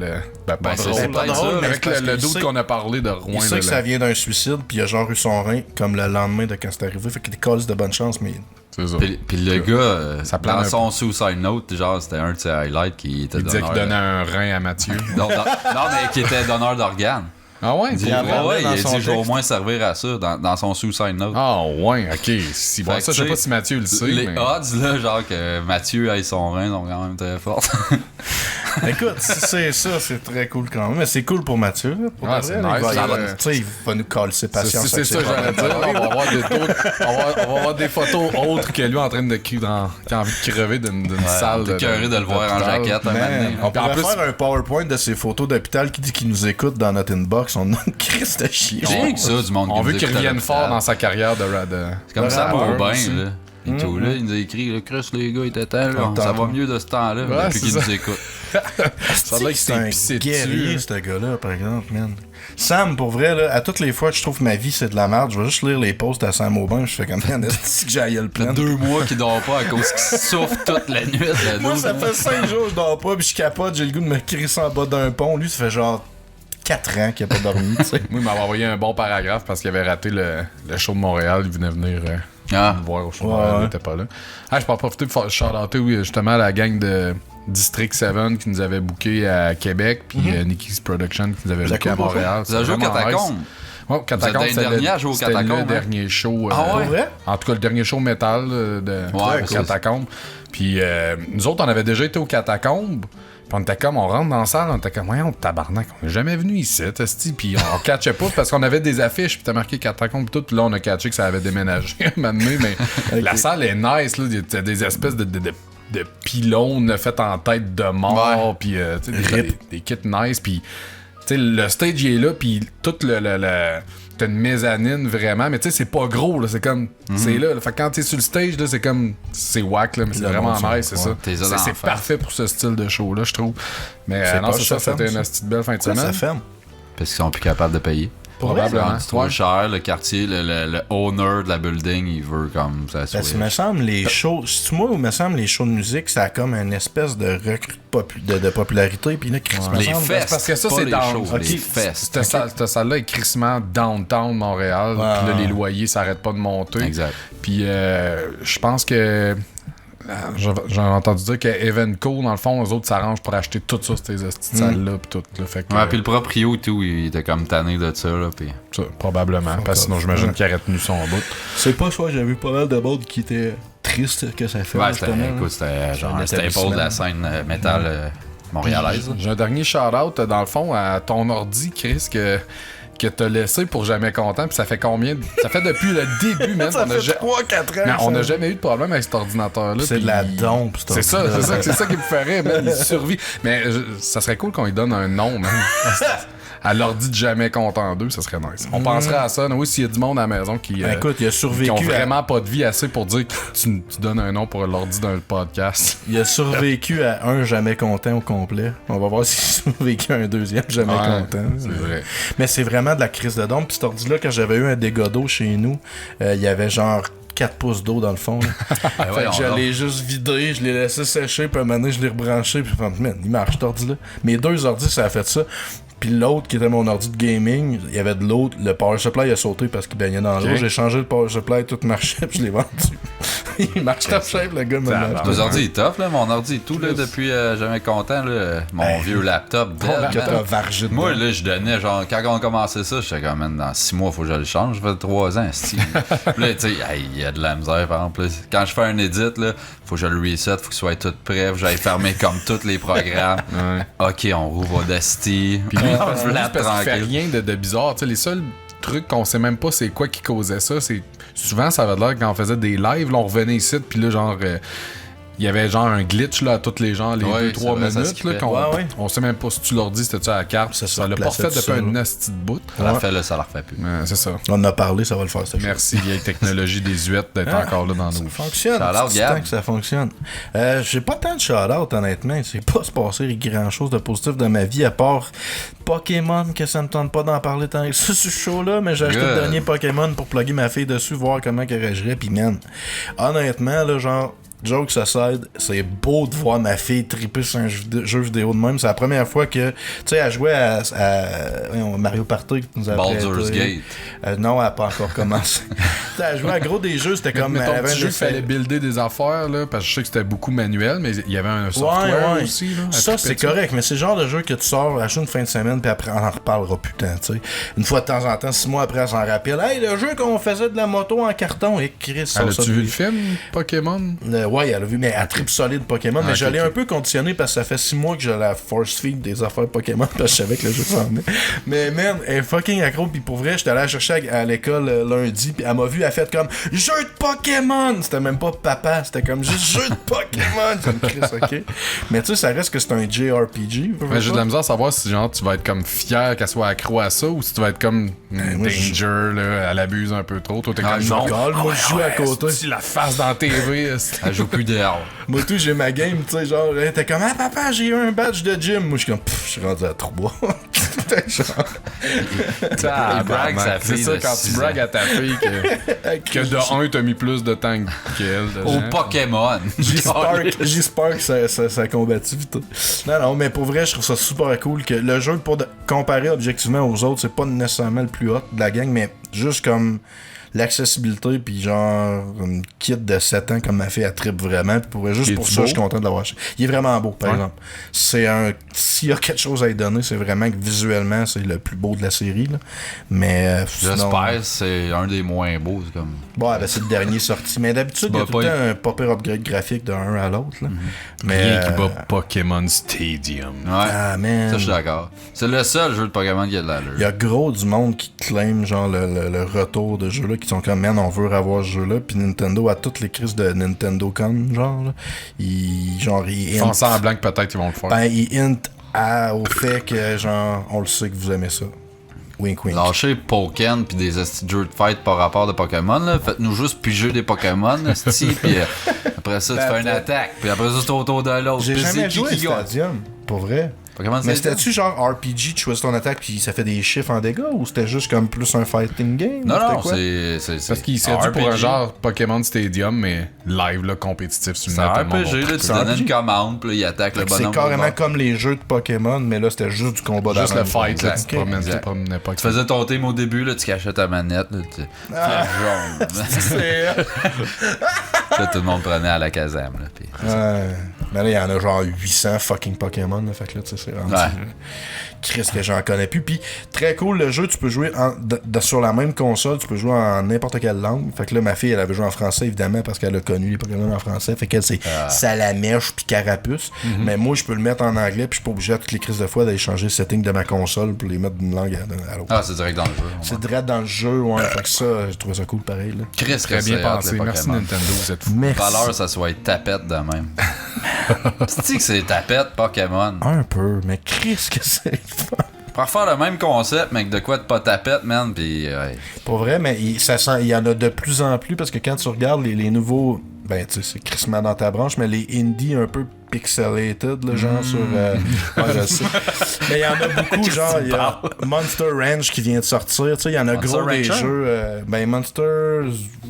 Ben, pas drôle, c'est pas drôle, mais avec le doute qu'on a parlé de Rouen. Il sait que ça vient d'un suicide, puis il a genre eu son rein comme le lendemain de quand c'est arrivé. Fait qu'il décolle de bonne chance, mais... C'est ça. Puis le gars, dans son Suicide Note, genre, c'était un de ses highlights qui était il disait qu'il donnait un rein à Mathieu. non, mais qui était donneur d'organes. Ah ouais? Il dit, je vais au moins servir à ça dans son Suicide Note. Ah ouais, ok. Bon, ça, je sais pas si Mathieu le sait. Les odds, là, genre que Mathieu aille son rein sont quand même très fortes. Écoute, si c'est ça, c'est très cool quand même. Mais c'est cool pour Mathieu. Là, pour c'est nice. Il va nous coller ses patience. C'est ça, j'allais dire. On va avoir des photos autres que lui en train de qui a envie de crever d'une salle. T'es curé de le voir en jaquette. On pourrait faire un PowerPoint de ses photos d'hôpital qui dit qu'il nous écoute dans notre inbox. On a une crise de chien. J'ai que ça du monde. On veut qu'il revienne fort dans sa carrière de C'est comme ça pour bien, là. Et tout, là, il nous a écrit, le Chris, les gars, il était temps, là. Ça va mieux de ce temps-là, depuis qu'il nous écoute. Ça a c'est un guerrier, ce gars-là, par exemple, man. Sam, pour vrai, là, à toutes les fois que je trouve que ma vie c'est de la merde, je vais juste lire les posts à Sam Aubin, je fais comme man, est-ce que j'aille le plein. 2 mois qu'il dort pas à cause qu'il souffre toute la nuit. Moi, ça fait 5 jours que je dors pas, puis je capote, j'ai le goût de me crisser en bas d'un pont. Lui, ça fait genre 4 ans qu'il a pas dormi, tu sais. Moi, il m'avait envoyé un bon paragraphe parce qu'il avait raté le show de Montréal. Il venait venir me voir au show de Montréal. Il était pas là. Je peux en profiter pour shout-outer justement la gang de District 7 qui nous avait booké à Québec, puis Nicky's Production qui nous avait booké à Montréal. Vous avez joué au Catacombe? Ouais, Catacombe, c'était le dernier show. Ah ouais? Vrai? En tout cas, le dernier show métal au Catacombe. Puis nous autres, on avait déjà été au Catacombe. Puis on était comme, on rentre dans la salle, on était comme, voyons, tabarnak, on n'est jamais venu ici, t'esti. Puis on catchait pas parce qu'on avait des affiches, puis t'as marqué Catacombe, tout. Puis là, on a catché que ça avait déménagé maintenant. Mais la salle est nice, là. Il y a des espèces de pylônes faits en tête de mort, puis des kits nice. Puis le stage il est là, puis tout t'as une mezzanine vraiment, mais tu sais, c'est pas gros, là, c'est comme, c'est là. Fait que quand t'es sur le stage, là, c'est comme, c'est whack, là, mais c'est vraiment nice, c'est ça. C'est parfait pour ce style de show, là, je trouve. Mais non, c'est ça, c'était une petite belle fin de semaine. Ça ferme. Parce qu'ils sont plus capables de payer. Probablement. C'est trop cher, le quartier, le owner de la building, il veut comme ça. Parce que me semble les shows, c'est moi où me semble les shows de musique, ça a comme une espèce de recrue de popularité, puis là, crissement. Les fesses, parce que ça, c'est dans les fesses. Cette salle-là est crissement downtown Montréal, puis là, les loyers s'arrêtent pas de monter. Exact. Puis je pense que j'ai entendu dire que Evenco, dans le fond, eux autres s'arrangent pour acheter tout ça, ces salles-là, pis tout. Là, fait que, puis le proprio, tout, il était comme tanné de ça, là, pis... Ça, probablement, parce que sinon, j'imagine qu'il aurait tenu son bout. C'est pas ça, j'ai vu pas mal de monde qui étaient tristes que ça fait. Ouais, c'était genre un staple de la scène métal montréalaise. J'ai un dernier shout-out, dans le fond, à ton ordi, Chris, que t'as laissé pour jamais content, puis ça fait combien? Ça fait depuis le début, même. Ça fait 3-4 ans. Mais on n'a jamais eu de problème avec cet ordinateur-là. C'est de la dompe, c'est ça qui me ferait, man. Il survit. Mais ça serait cool qu'on lui donne un nom, man. À l'ordi de jamais content 2, ça serait nice. On penserait à ça. Oui, s'il y a du monde à la maison qui écoute, il a survécu qui ont vraiment pas de vie assez pour dire que tu donnes un nom pour l'ordi d'un podcast. Il a survécu à un jamais content au complet. On va voir s'il a survécu à un deuxième jamais content. C'est vrai. Mais c'est vraiment de la crise de dompe. Puis cet ordi-là, quand j'avais eu un dégât d'eau chez nous, il y avait genre 4 pouces d'eau dans le fond. Fait que je l'ai juste vidé, je l'ai laissé sécher, puis à un moment donné, je l'ai rebranché, puis man, il marche cet ordi-là. Mes 2 ordis, ça a fait ça. Puis l'autre qui était mon ordi de gaming, il y avait de l'eau, le power supply a sauté parce qu'il baignait dans l'eau. J'ai changé le power supply, tout marchait, puis je l'ai vendu. Il marche top shape, le gars. Mon ordi est top, là. Mon ordi est tout, là, depuis jamais content, là. Mon vieux laptop. Moi, là, je donnais, genre, quand on commençait ça, j'étais comme, man, dans 6 mois, faut que je le change. Ça fait 3 ans, Puis là, tu sais, il y a de la misère, par exemple. Quand je fais un edit, là, faut que je le reset, faut qu'il soit tout prêt, faut que j'aille fermer comme tous les programmes. Ok, on rouvre Audacity. Puis lui, parce qu'il fait rien de bizarre. T'sais, les seuls trucs qu'on sait même pas c'est quoi qui causait ça, c'est souvent ça avait l'air quand on faisait des lives, là, on revenait ici, puis là, genre... il y avait genre un glitch là à toutes les gens les 2-3 minutes là, on sait même pas si tu leur dis c'était-tu à la carte, ça l'a pas fait depuis un asti de bout. Ça l'a fait là, ça l'a refait plus. C'est ça. On en a parlé, ça va le faire. Merci vieille technologie des huettes d'être encore là dans nos vies. Ça fonctionne. Tant que ça fonctionne. J'ai pas tant de shout-out honnêtement, c'est pas se passer grand chose de positif dans ma vie à part Pokémon, que ça me tente pas d'en parler tant que ça sur ce show-là, mais j'ai acheté le dernier Pokémon pour plugger ma fille dessus, voir comment elle réagirait, pis man, honnêtement là, genre jokes aside, c'est beau de voir ma fille triper sur un jeu vidéo de même. C'est la première fois que, tu sais, elle jouait à Mario Party qui nous a Baldur's Gate. Non, elle n'a pas encore commencé. Elle jouait à gros des jeux, c'était comme... Mais ton petit jeu, il fallait builder des affaires, là, parce que je sais que c'était beaucoup manuel, mais il y avait un software aussi. Là, ça, c'est correct, mais c'est le genre de jeu que tu sors à une fin de semaine, puis après, on en reparlera plus tant, tu sais. Une fois de temps en temps, 6 mois après, elle s'en rappelle. Hey, le jeu qu'on faisait de la moto en carton, et Chris, ça. As-tu vu le film, Pokémon? Ouais, elle a vu, mais elle tripe solide Pokémon. Mais j'allais un peu conditionné parce que ça fait 6 mois que j'ai la force feed des affaires Pokémon parce que je savais que le jeu s'en venait. Mais man, elle est fucking accro. Puis pour vrai, j'étais allé la chercher à l'école lundi. Puis elle m'a vu, elle a fait comme jeu de Pokémon. C'était même pas papa, c'était comme juste jeu de Pokémon. Comme Chris, ok. Mais tu sais, ça reste que c'est un JRPG. J'ai de la misère à savoir si genre tu vas être comme fier qu'elle soit accro à ça ou si tu vas être comme Danger, là, elle abuse un peu trop. Toi, t'es comme non. Moi, je joue à côté. Si la face dans la TV, elle joue plus dehors. Moi tout j'ai ma game, tu sais, genre, t'es comme ah papa j'ai eu un badge de gym. Moi je suis comme je suis rendu à 3. Il brague sa C'est fille ça, de quand tu 6 bragues ans. à ta fille que de 1, t'as mis plus de temps qu'elle. Au Pokémon. J-Spark, sa combativité. Non, mais pour vrai, je trouve ça super cool que le jeu, pour comparer objectivement aux autres, c'est pas nécessairement le plus hot de la gang, mais juste comme l'accessibilité, puis genre une kit de 7 ans comme ma fille, elle trippe vraiment. Puis pour juste pour ça, je suis content de l'avoir acheté. Il est vraiment beau, par exemple. C'est s'il y a quelque chose à lui donner, c'est vraiment que visuellement, c'est le plus beau de la série. Là. Mais J'espère que c'est un des moins beaux. C'est comme... Bon, c'est le dernier sorti. Mais d'habitude, il y a tout le temps un pas pire upgrade graphique d'un à l'autre. Là. Mais qui bat Pokémon Stadium. Ouais. Ah, man. Ça, je suis d'accord. C'est le seul jeu de Pokémon qui a de l'allure. Il y a gros du monde qui claim genre le retour de jeu-là, qui sont comme, man, on veut avoir ce jeu-là. Puis Nintendo a toutes les crises de Nintendo Con, genre. Là. Ils font semblant que peut-être ils vont le faire. Ben, ils hintent au fait que, genre, on le sait que vous aimez ça. Wink, wink. Lâchez Pokémon pis des jeux de fight par rapport de Pokémon, là. Faites-nous juste piger des Pokémon, esti, pis après ça, tu fais une attaque, puis après ça, c'est autour de l'autre. J'ai Pis jamais c'est joué à qui gagne. Stadium, pour vrai. Pokémon Mais Stadium? c'était-tu genre RPG, tu choisis ton attaque puis ça fait des chiffres en dégâts, ou c'était juste comme plus un fighting game? Non, quoi? c'est Parce qu'il serait dû pour un genre Pokémon Stadium, mais live, là, compétitif sur c'est un RPG, là, tu donnais une commande, puis là, il attaque le bonhomme. C'est carrément comme les jeux de Pokémon, mais là, c'était juste du combat d'arène. Juste le fight, là, Exact. tu te promenais pas. Tu faisais ton team au début, là, tu cachais ta manette, là, tu jaune. Là, tout le monde prenait à la caserne, là. Puis... Mais là, il y en a genre 800 fucking Pokémon, là, fait que là, tu sais, c'est rendu... Chris, que j'en connais plus. Puis, très cool, le jeu, tu peux jouer sur la même console, tu peux jouer en n'importe quelle langue. Fait que là, ma fille, elle avait joué en français, évidemment, parce qu'elle a connu les Pokémon en français. Fait qu'elle, c'est Salamèche puis Carapuce. Mais moi, je peux le mettre en anglais, puis je suis pas obligé à toutes les crises de fois d'aller changer le setting de ma console pour les mettre d'une langue à l'autre. Ah, c'est direct dans le jeu. C'est direct dans le jeu, ouais. Fait que ça, j'ai trouvé ça cool, pareil, là. Chris, Très bien pensé. Merci Nintendo, vous êtes fous. Merci. Valeur, ça soit tapette de même. C'est-tu que c'est tapette Pokémon? Un peu, mais Chris, que c'est fun. Pour faire le même concept, mais de quoi de pas tapette, man, pis... Ouais. Pour vrai, mais il y en a de plus en plus, parce que quand tu regardes les nouveaux... Ben, tu sais, c'est crissement dans ta branche, mais les indies un peu pixelated, là, genre sur... ouais, je sais. Mais il y en a beaucoup, genre, il y a Monster Ranch qui vient de sortir, tu sais, il y en a Monster gros des Rancher? jeux... ben, Monster...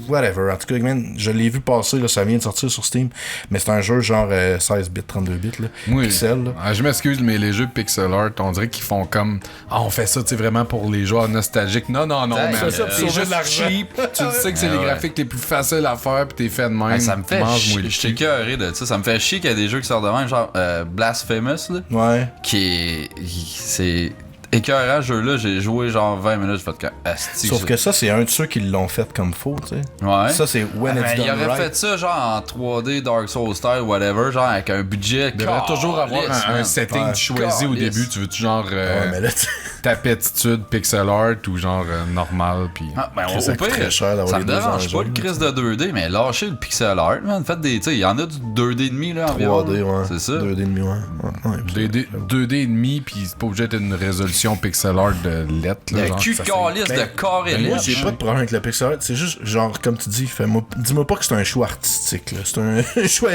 Whatever. En tout cas, man, je l'ai vu passer, là, ça vient de sortir sur Steam, mais c'est un jeu genre 16 bits, 32 bits, là, Oui. pixel, là. Je m'excuse, mais les jeux pixel art, on dirait qu'ils font comme... Ah, on fait ça, tu sais, vraiment pour les joueurs nostalgiques. Non, man. c'est ça, C'est juste cheap. Tu sais que c'est les graphiques les plus faciles à faire, puis t'es fait de même. Ça me fait Mange-moi le chier. Je suis cul. écœuré de ça. Ça me fait chier qu'il y a des jeux qui sortent de même, genre Blasphemous, là, Ouais. c'est écœurant, ce jeu-là. J'ai joué genre 20 minutes, j'ai fait que... Asti, Sauf que ça, c'est un de ceux qui l'ont fait comme faux, tu sais. Ouais. Ça, c'est when it's il done aurait right. fait ça genre en 3D, Dark Souls style, whatever, genre avec un budget. Il devrait toujours avoir un setting Ouais. que tu choisis au début. Tu veux-tu genre Ouais, mais là, ta petitude pixel art ou genre normal, puis... Ah, ben, Ça au coûte pire, très cher d'avoir ça les me deux dérange enjeux, pas le crise de 2D, mais lâchez le pixel art, man. Faites des, tu sais, il y en a du 2D demi là environ. 3D, ouais. C'est ça. 2D demi, ouais. 2D et demi, puis c'est pas obligé d'être une résolution pixel art de lettres. Le genre, cul ça fait- calice de corps et Ben, moi, lettres, j'ai hein. pas de problème avec le pixel art. C'est juste, genre, comme tu dis, dis-moi pas que c'est un choix artistique, là. C'est un choix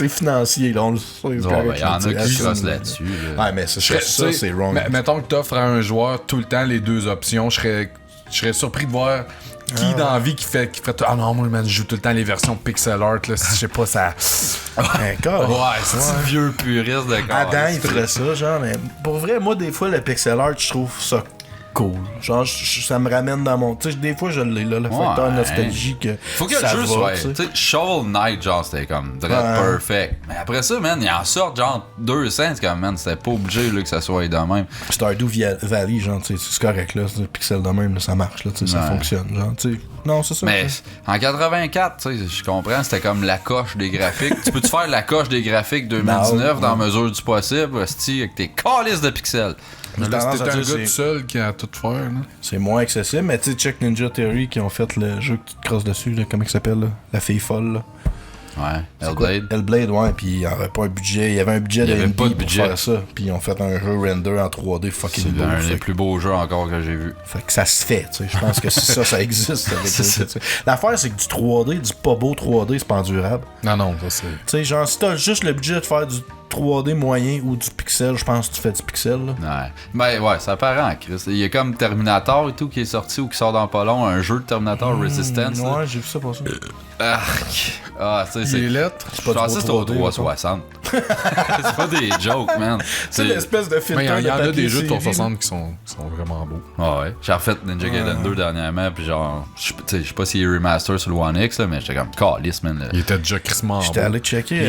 financier, là. On le sait. Il y en a qui crossent là-dessus. là. Ouais, mais ça, Tu sais, c'est wrong. Mettons que t'offres à un joueur tout le temps les deux options, je serais surpris de voir qui dans la vie qui ferait ah non, moi, man, je joue tout le temps les versions pixel art, là. Je sais pas, ça. Encore. Ouais, c'est un vieux puriste de corps. Adam, il ferait ça, genre, mais pour vrai, moi, des fois, le pixel art, je trouve ça cool. Genre, ça me ramène dans mon... Tu sais, des fois, je l'ai, là, le facteur nostalgique. Faut que le ça jeu va, soit... tu sais. Tu sais, Shovel Knight, genre, c'était comme perfect. Mais après ça, man, il en sort genre 2 cents, c'est comme, man, c'était pas obligé là, que ça soit de même. Stardew Valley, genre, tu sais, c'est correct, là, c'est pixel de même, là, ça marche, là, tu sais, ça fonctionne, genre, tu sais. Non, c'est ça. Mais en 84, tu sais, je comprends, c'était comme la coche des graphiques. Tu peux-tu faire la coche des graphiques 2019 dans mesure du possible, hostie, avec tes calices de pixels? Mais là, tendance c'était à un dire gars tout seul qui a tout faire, là. C'est moins accessible, mais tu sais, check Ninja Theory qui ont fait le jeu que tu te crosses dessus, là, comment il s'appelle, là? La fille folle, là. Ouais, C'est quoi? Hellblade. Hellblade, ouais, puis il y avait pas un budget, il y avait un budget Il y avait indie pas de pour budget. faire ça, puis ils ont fait un jeu render en 3D fucking C'est beau. un Fait des que- plus beaux jeux encore que j'ai vu. Fait que ça se fait, tu sais. Je pense que si ça existe. Avec C'est ça. tu sais. L'affaire, c'est que du 3D, du pas beau 3D, c'est pas endurable. Non, ça c'est. Tu sais, genre, si t'as juste le budget de faire du 3D moyen ou du pixel, je pense que tu fais du pixel. Là. Ouais. Ben ouais, ça paraît en Chris. Il y a comme Terminator et tout qui est sorti ou qui sort dans pas long, un jeu de Terminator Resistance. Ouais, j'ai vu ça pour ça. Ah, tu sais, c'est. Les lettres. Je pensais que c'était au 360. C'est pas des jokes, man. C'est l'espèce de filtre. Il y en a des jeux de 360 qui sont vraiment beaux. Ah ouais. J'ai refait Ninja Gaiden 2 dernièrement, puis genre, je sais pas s'il est remaster sur le One X, là, mais j'étais comme calice, man. Là. Il était déjà crissement J'étais beau. allé checker.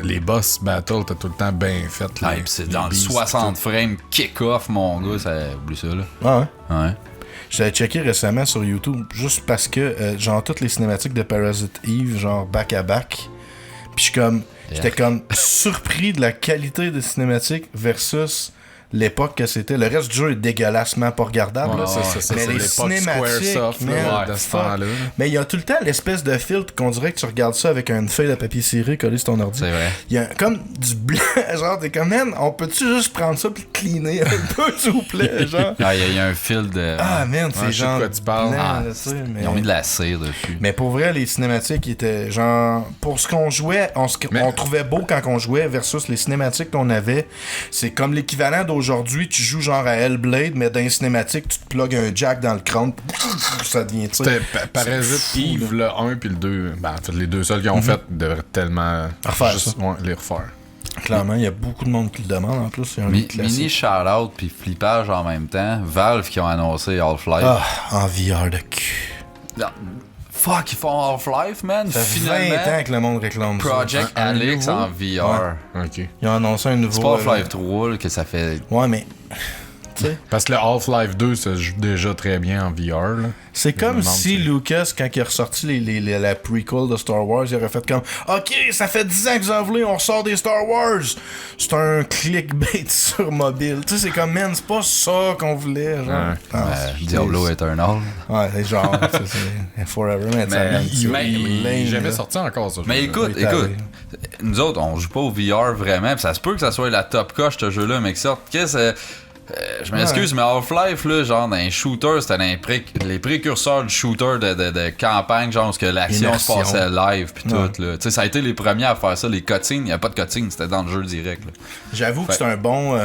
Les boss battles, t'as tout le temps bien fait. Ah, puis c'est dans le 60 frames kick-off, mon gars, ça oublie ça, là. Ah ouais? Ouais. J'avais checké récemment sur YouTube, juste parce que, genre, toutes les cinématiques de Parasite Eve, genre, back-à-back. Puis j'étais comme surpris de la qualité des cinématiques versus l'époque que c'était. Le reste du jeu est dégueulassement pas regardable. Ouais, là. c'est mais les cinématiques, man, de ce temps-là. Mais il y a tout le temps l'espèce de filtre qu'on dirait que tu regardes ça avec une feuille de papier ciré collée sur ton ordi. C'est vrai. Il y a comme du blanc, genre t'es comme, man, on peut-tu juste prendre ça puis cleaner un peu, s'il vous plaît, genre. Ah, il y a un fil de. Ah, man, c'est je sais genre. de quoi tu parles. blanc, là, tu sais, mais... Ils ont mis de la cire dessus. Mais pour vrai, les cinématiques étaient genre. Pour ce qu'on jouait, on trouvait beau quand on jouait versus les cinématiques qu'on avait. C'est comme l'équivalent d'aujourd'hui, tu joues genre à Hellblade, mais dans les cinématiques, tu te plugues un jack dans le crâne, ça devient, tu sais. C'était Parasite Eve, le 1 puis le 2. Ben, en fait, les deux seuls qu'ils ont fait devraient tellement. Refaire juste, ça. Ouais, les refaire. Clairement, il y a beaucoup de monde qui le demande en plus. C'est un Mini shout-out puis flippage en même temps. Valve qui ont annoncé Half-Life. Ah, en VR de cul. Non. Fuck, ils font Half-Life, man. Ça fait Finalement, 20 ans que le monde réclame Project ça. Alex nouveau? en VR. Ouais. Ok. Ils ont annoncé un nouveau. C'est pas Half-Life 3 là, que ça fait. Ouais, mais. Tu sais. Parce que le Half-Life 2, ça joue déjà très bien en VR. Là. C'est comme me demande si si- Lucas, quand il a ressorti la prequel de Star Wars, il aurait fait comme OK, ça fait 10 ans que vous en voulez, on ressort des Star Wars. C'est un clickbait sur mobile. Tu sais, c'est comme, man, c'est pas ça qu'on voulait. Genre. Ouais. Ah, Diablo Eternal. Ouais, c'est genre, c'est Forever, mais ça Il lame, est jamais là. sorti encore, ça. Mais écoute, nous autres, on joue pas au VR vraiment, pis ça se peut que ça soit la top coche, ce jeu-là, mais que sorte, qu'est-ce je m'excuse, mais Half-Life, là, genre, dans les shooters, c'était les précurseurs du shooter de campagne, genre, parce que l'action se Immersion. passait live, pis tout, là. Tu sais, ça a été les premiers à faire ça, les cutscenes, il n'y a pas de cutscenes, c'était dans le jeu direct, là. J'avoue que c'est un bon.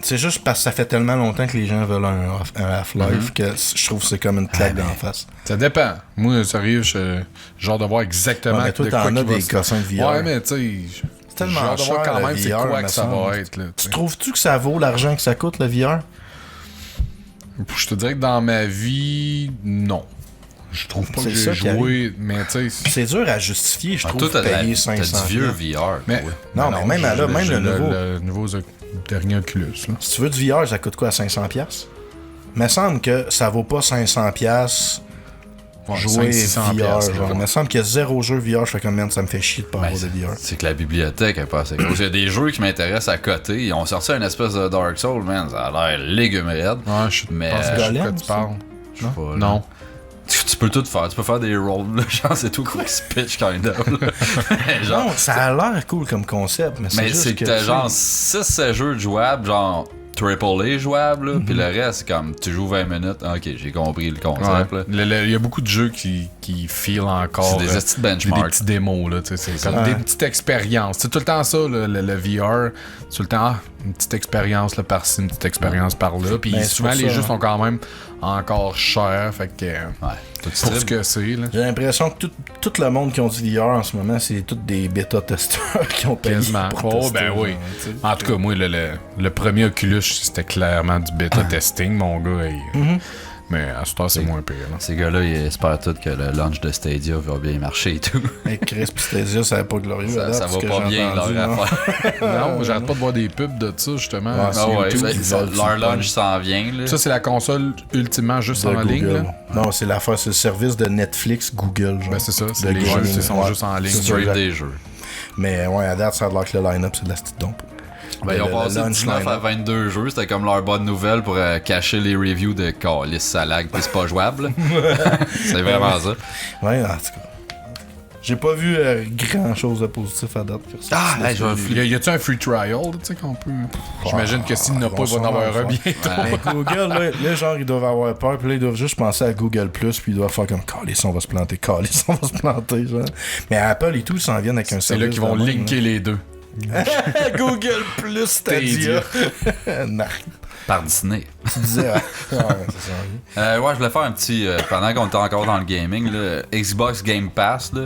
C'est juste parce que ça fait tellement longtemps que les gens veulent un Half-Life que je trouve que c'est comme une claque d'en face. Ça dépend. Moi, sérieux, je genre de voir exactement Ouais, mais toi, de quoi t'en as qu'il va des se- cossins de VR. Ouais, mais tu sais, C'est tellement genre de voir cher, quand le même c'est VR, quoi me que ça semble. va être. Là, Tu trouves-tu que ça vaut l'argent que ça coûte, le VR? Je te dirais que dans ma vie, non. Je trouve pas que C'est ça j'ai qui joué, mais tu sais. C'est dur à justifier, je Ah, trouve, toi, payer t'as 500 du vieux $. VR, Mais, toi. Non, mais même là, même le nouveau. Le nouveau dernier Oculus. Là. Si tu veux du VR, ça coûte quoi, 500$? Il me semble que ça vaut pas 500$ Ouais, jouer 500-600 VR. piastres, Genre. là. Il me semble qu'il y a 0 jeu VR, je fais comme, man, ça me fait chier de pas Ben, avoir de VR. c'est que la bibliothèque est pas assez grosse. Il y a des jeux qui m'intéressent à côté. Ils ont sorti une espèce de Dark Souls, man. Ça a l'air légume raide. Ouais, je Mais, pense que je sais de quoi Golem, tu parles. Je sais pas, là. Non. Tu peux tout faire. Tu peux faire des rolls, là. Genre, c'est tout quick pitch, kind of. Là. Genre, Non, ça a l'air cool comme concept, mais c'est mais juste c'est que t'as genre 6 jeux jouables, genre AAA jouables, là, puis le reste, c'est comme tu joues 20 minutes. Ah, ok, j'ai compris le concept. Ouais. Là. Il y a beaucoup de jeux qui feel encore. C'est des petits benchmarks. Des petits démos, là. tu sais, C'est comme Ouais. des petites expériences. C'est tout le temps ça, le VR. Tout le temps, une petite expérience là, par-ci, une petite expérience par-là. Puis Ben, c'est souvent, pour les ça, jeux hein. sont quand même encore chers. Fait que. Ouais. Tout Pour ce que c'est, là. J'ai l'impression que tout le monde qui ont du VR en ce moment, c'est tous des bêta-testeurs qui ont payé Quasiment. pour Oh, tester, ben oui. genre, tu sais. En tout cas, moi, le premier Oculus, c'était clairement du bêta testing, mon gars. Mais à ce temps, c'est moins pire. Là. Ces gars-là, ils espèrent tous que le launch de Stadia va bien marcher et tout. Avec Chris pis Stadia, ça va pas glorieux. Ça, à date, ça ce va que pas j'ai bien entendu, leur non? affaire. Non, j'arrête pas de voir des pubs de ça, justement. Ouais, sur Ah ouais, YouTube. ben, qui veulent leur qu'ils launch s'en vient. Là. Ça, c'est la console ultimement juste De en ligne. Google. Là. Non, c'est l'affaire, c'est le service de Netflix Google. Genre. Ben, c'est ça. C'est De les jeux gaming, qui sont ouais. juste en ligne. C'est Stream exact. des jeux. Mais ouais, à date, ça a l'air que le line-up, c'est de la petite dompe. Ben, ils ont passé de 19 à 22 jeux, c'était comme leur bonne nouvelle pour cacher les reviews de Callis, ça lag, pis c'est pas jouable. C'est vraiment ça. Ouais, en tout cas. J'ai pas vu grand chose de positif à date. Ah, hey, je vais Y a-tu un free trial, tu sais, qu'on peut. J'imagine que s'il n'a pas, il va en avoir un bientôt. Mais Google, là, genre, ils doivent avoir peur, puis là, ils doivent juste penser à Google+, puis ils doivent faire comme « Calisse, on va se planter, Calisse, on va se planter », genre. Mais Apple et tout, ils s'en viennent avec un C'est service là qu'ils vont de même, linker les deux. Google Plus Stadia. Par Disney. Tu disais, c'est ça. Ouais, je voulais faire un petit. Pendant qu'on était encore dans le gaming, là, Xbox Game Pass, là.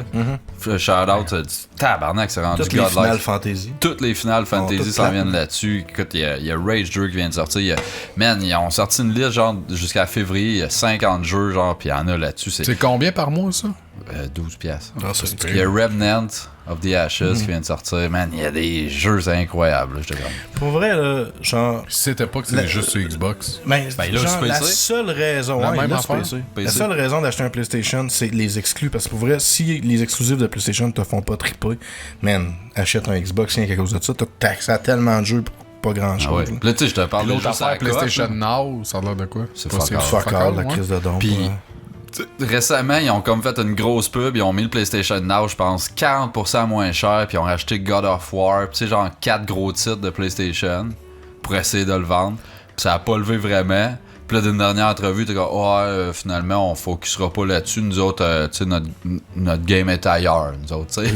Shout-out, tabarnak, c'est rendu Toutes les Final Fantasy. Toutes les Final Fantasy s'en viennent là-dessus. Écoute, il y a Rage 2 qui vient de sortir. Man, ils ont sorti une liste, genre, jusqu'à février. Il y a 50 jeux, genre, puis il y en a là-dessus. C'est combien par mois, ça? 12 piastres. Il y a Remnant of the Ashes qui vient de sortir. Man, il y a des jeux incroyables, là, je te dis. Pour vrai, là, genre... C'était pas que c'était juste sur Xbox. Ben, là, genre, la seule raison... La ouais, même là, affaire. PC. La seule raison d'acheter un PlayStation, c'est les exclus. Parce que pour vrai, si les exclusifs de PlayStation te font pas triper, man, achète un Xbox rien qu'à cause de ça. T'as accès à tellement de jeux pour pas grand-chose. Ouais. Là, tu sais, je te parle de L'autre juste à affaire, la PlayStation coop, Now, ça a l'air de quoi? C'est Fuck all, la crise de don. Puis, récemment, ils ont comme fait une grosse pub, ils ont mis le PlayStation Now, je pense, 40% moins cher, puis ils ont racheté God of War, tu sais, genre 4 gros titres de PlayStation pour essayer de le vendre. Puis ça a pas levé vraiment. Puis là, d'une dernière entrevue, t'es comme, finalement, on focusera pas là-dessus. Nous autres, tu sais, notre game est ailleurs. Nous autres, tu sais.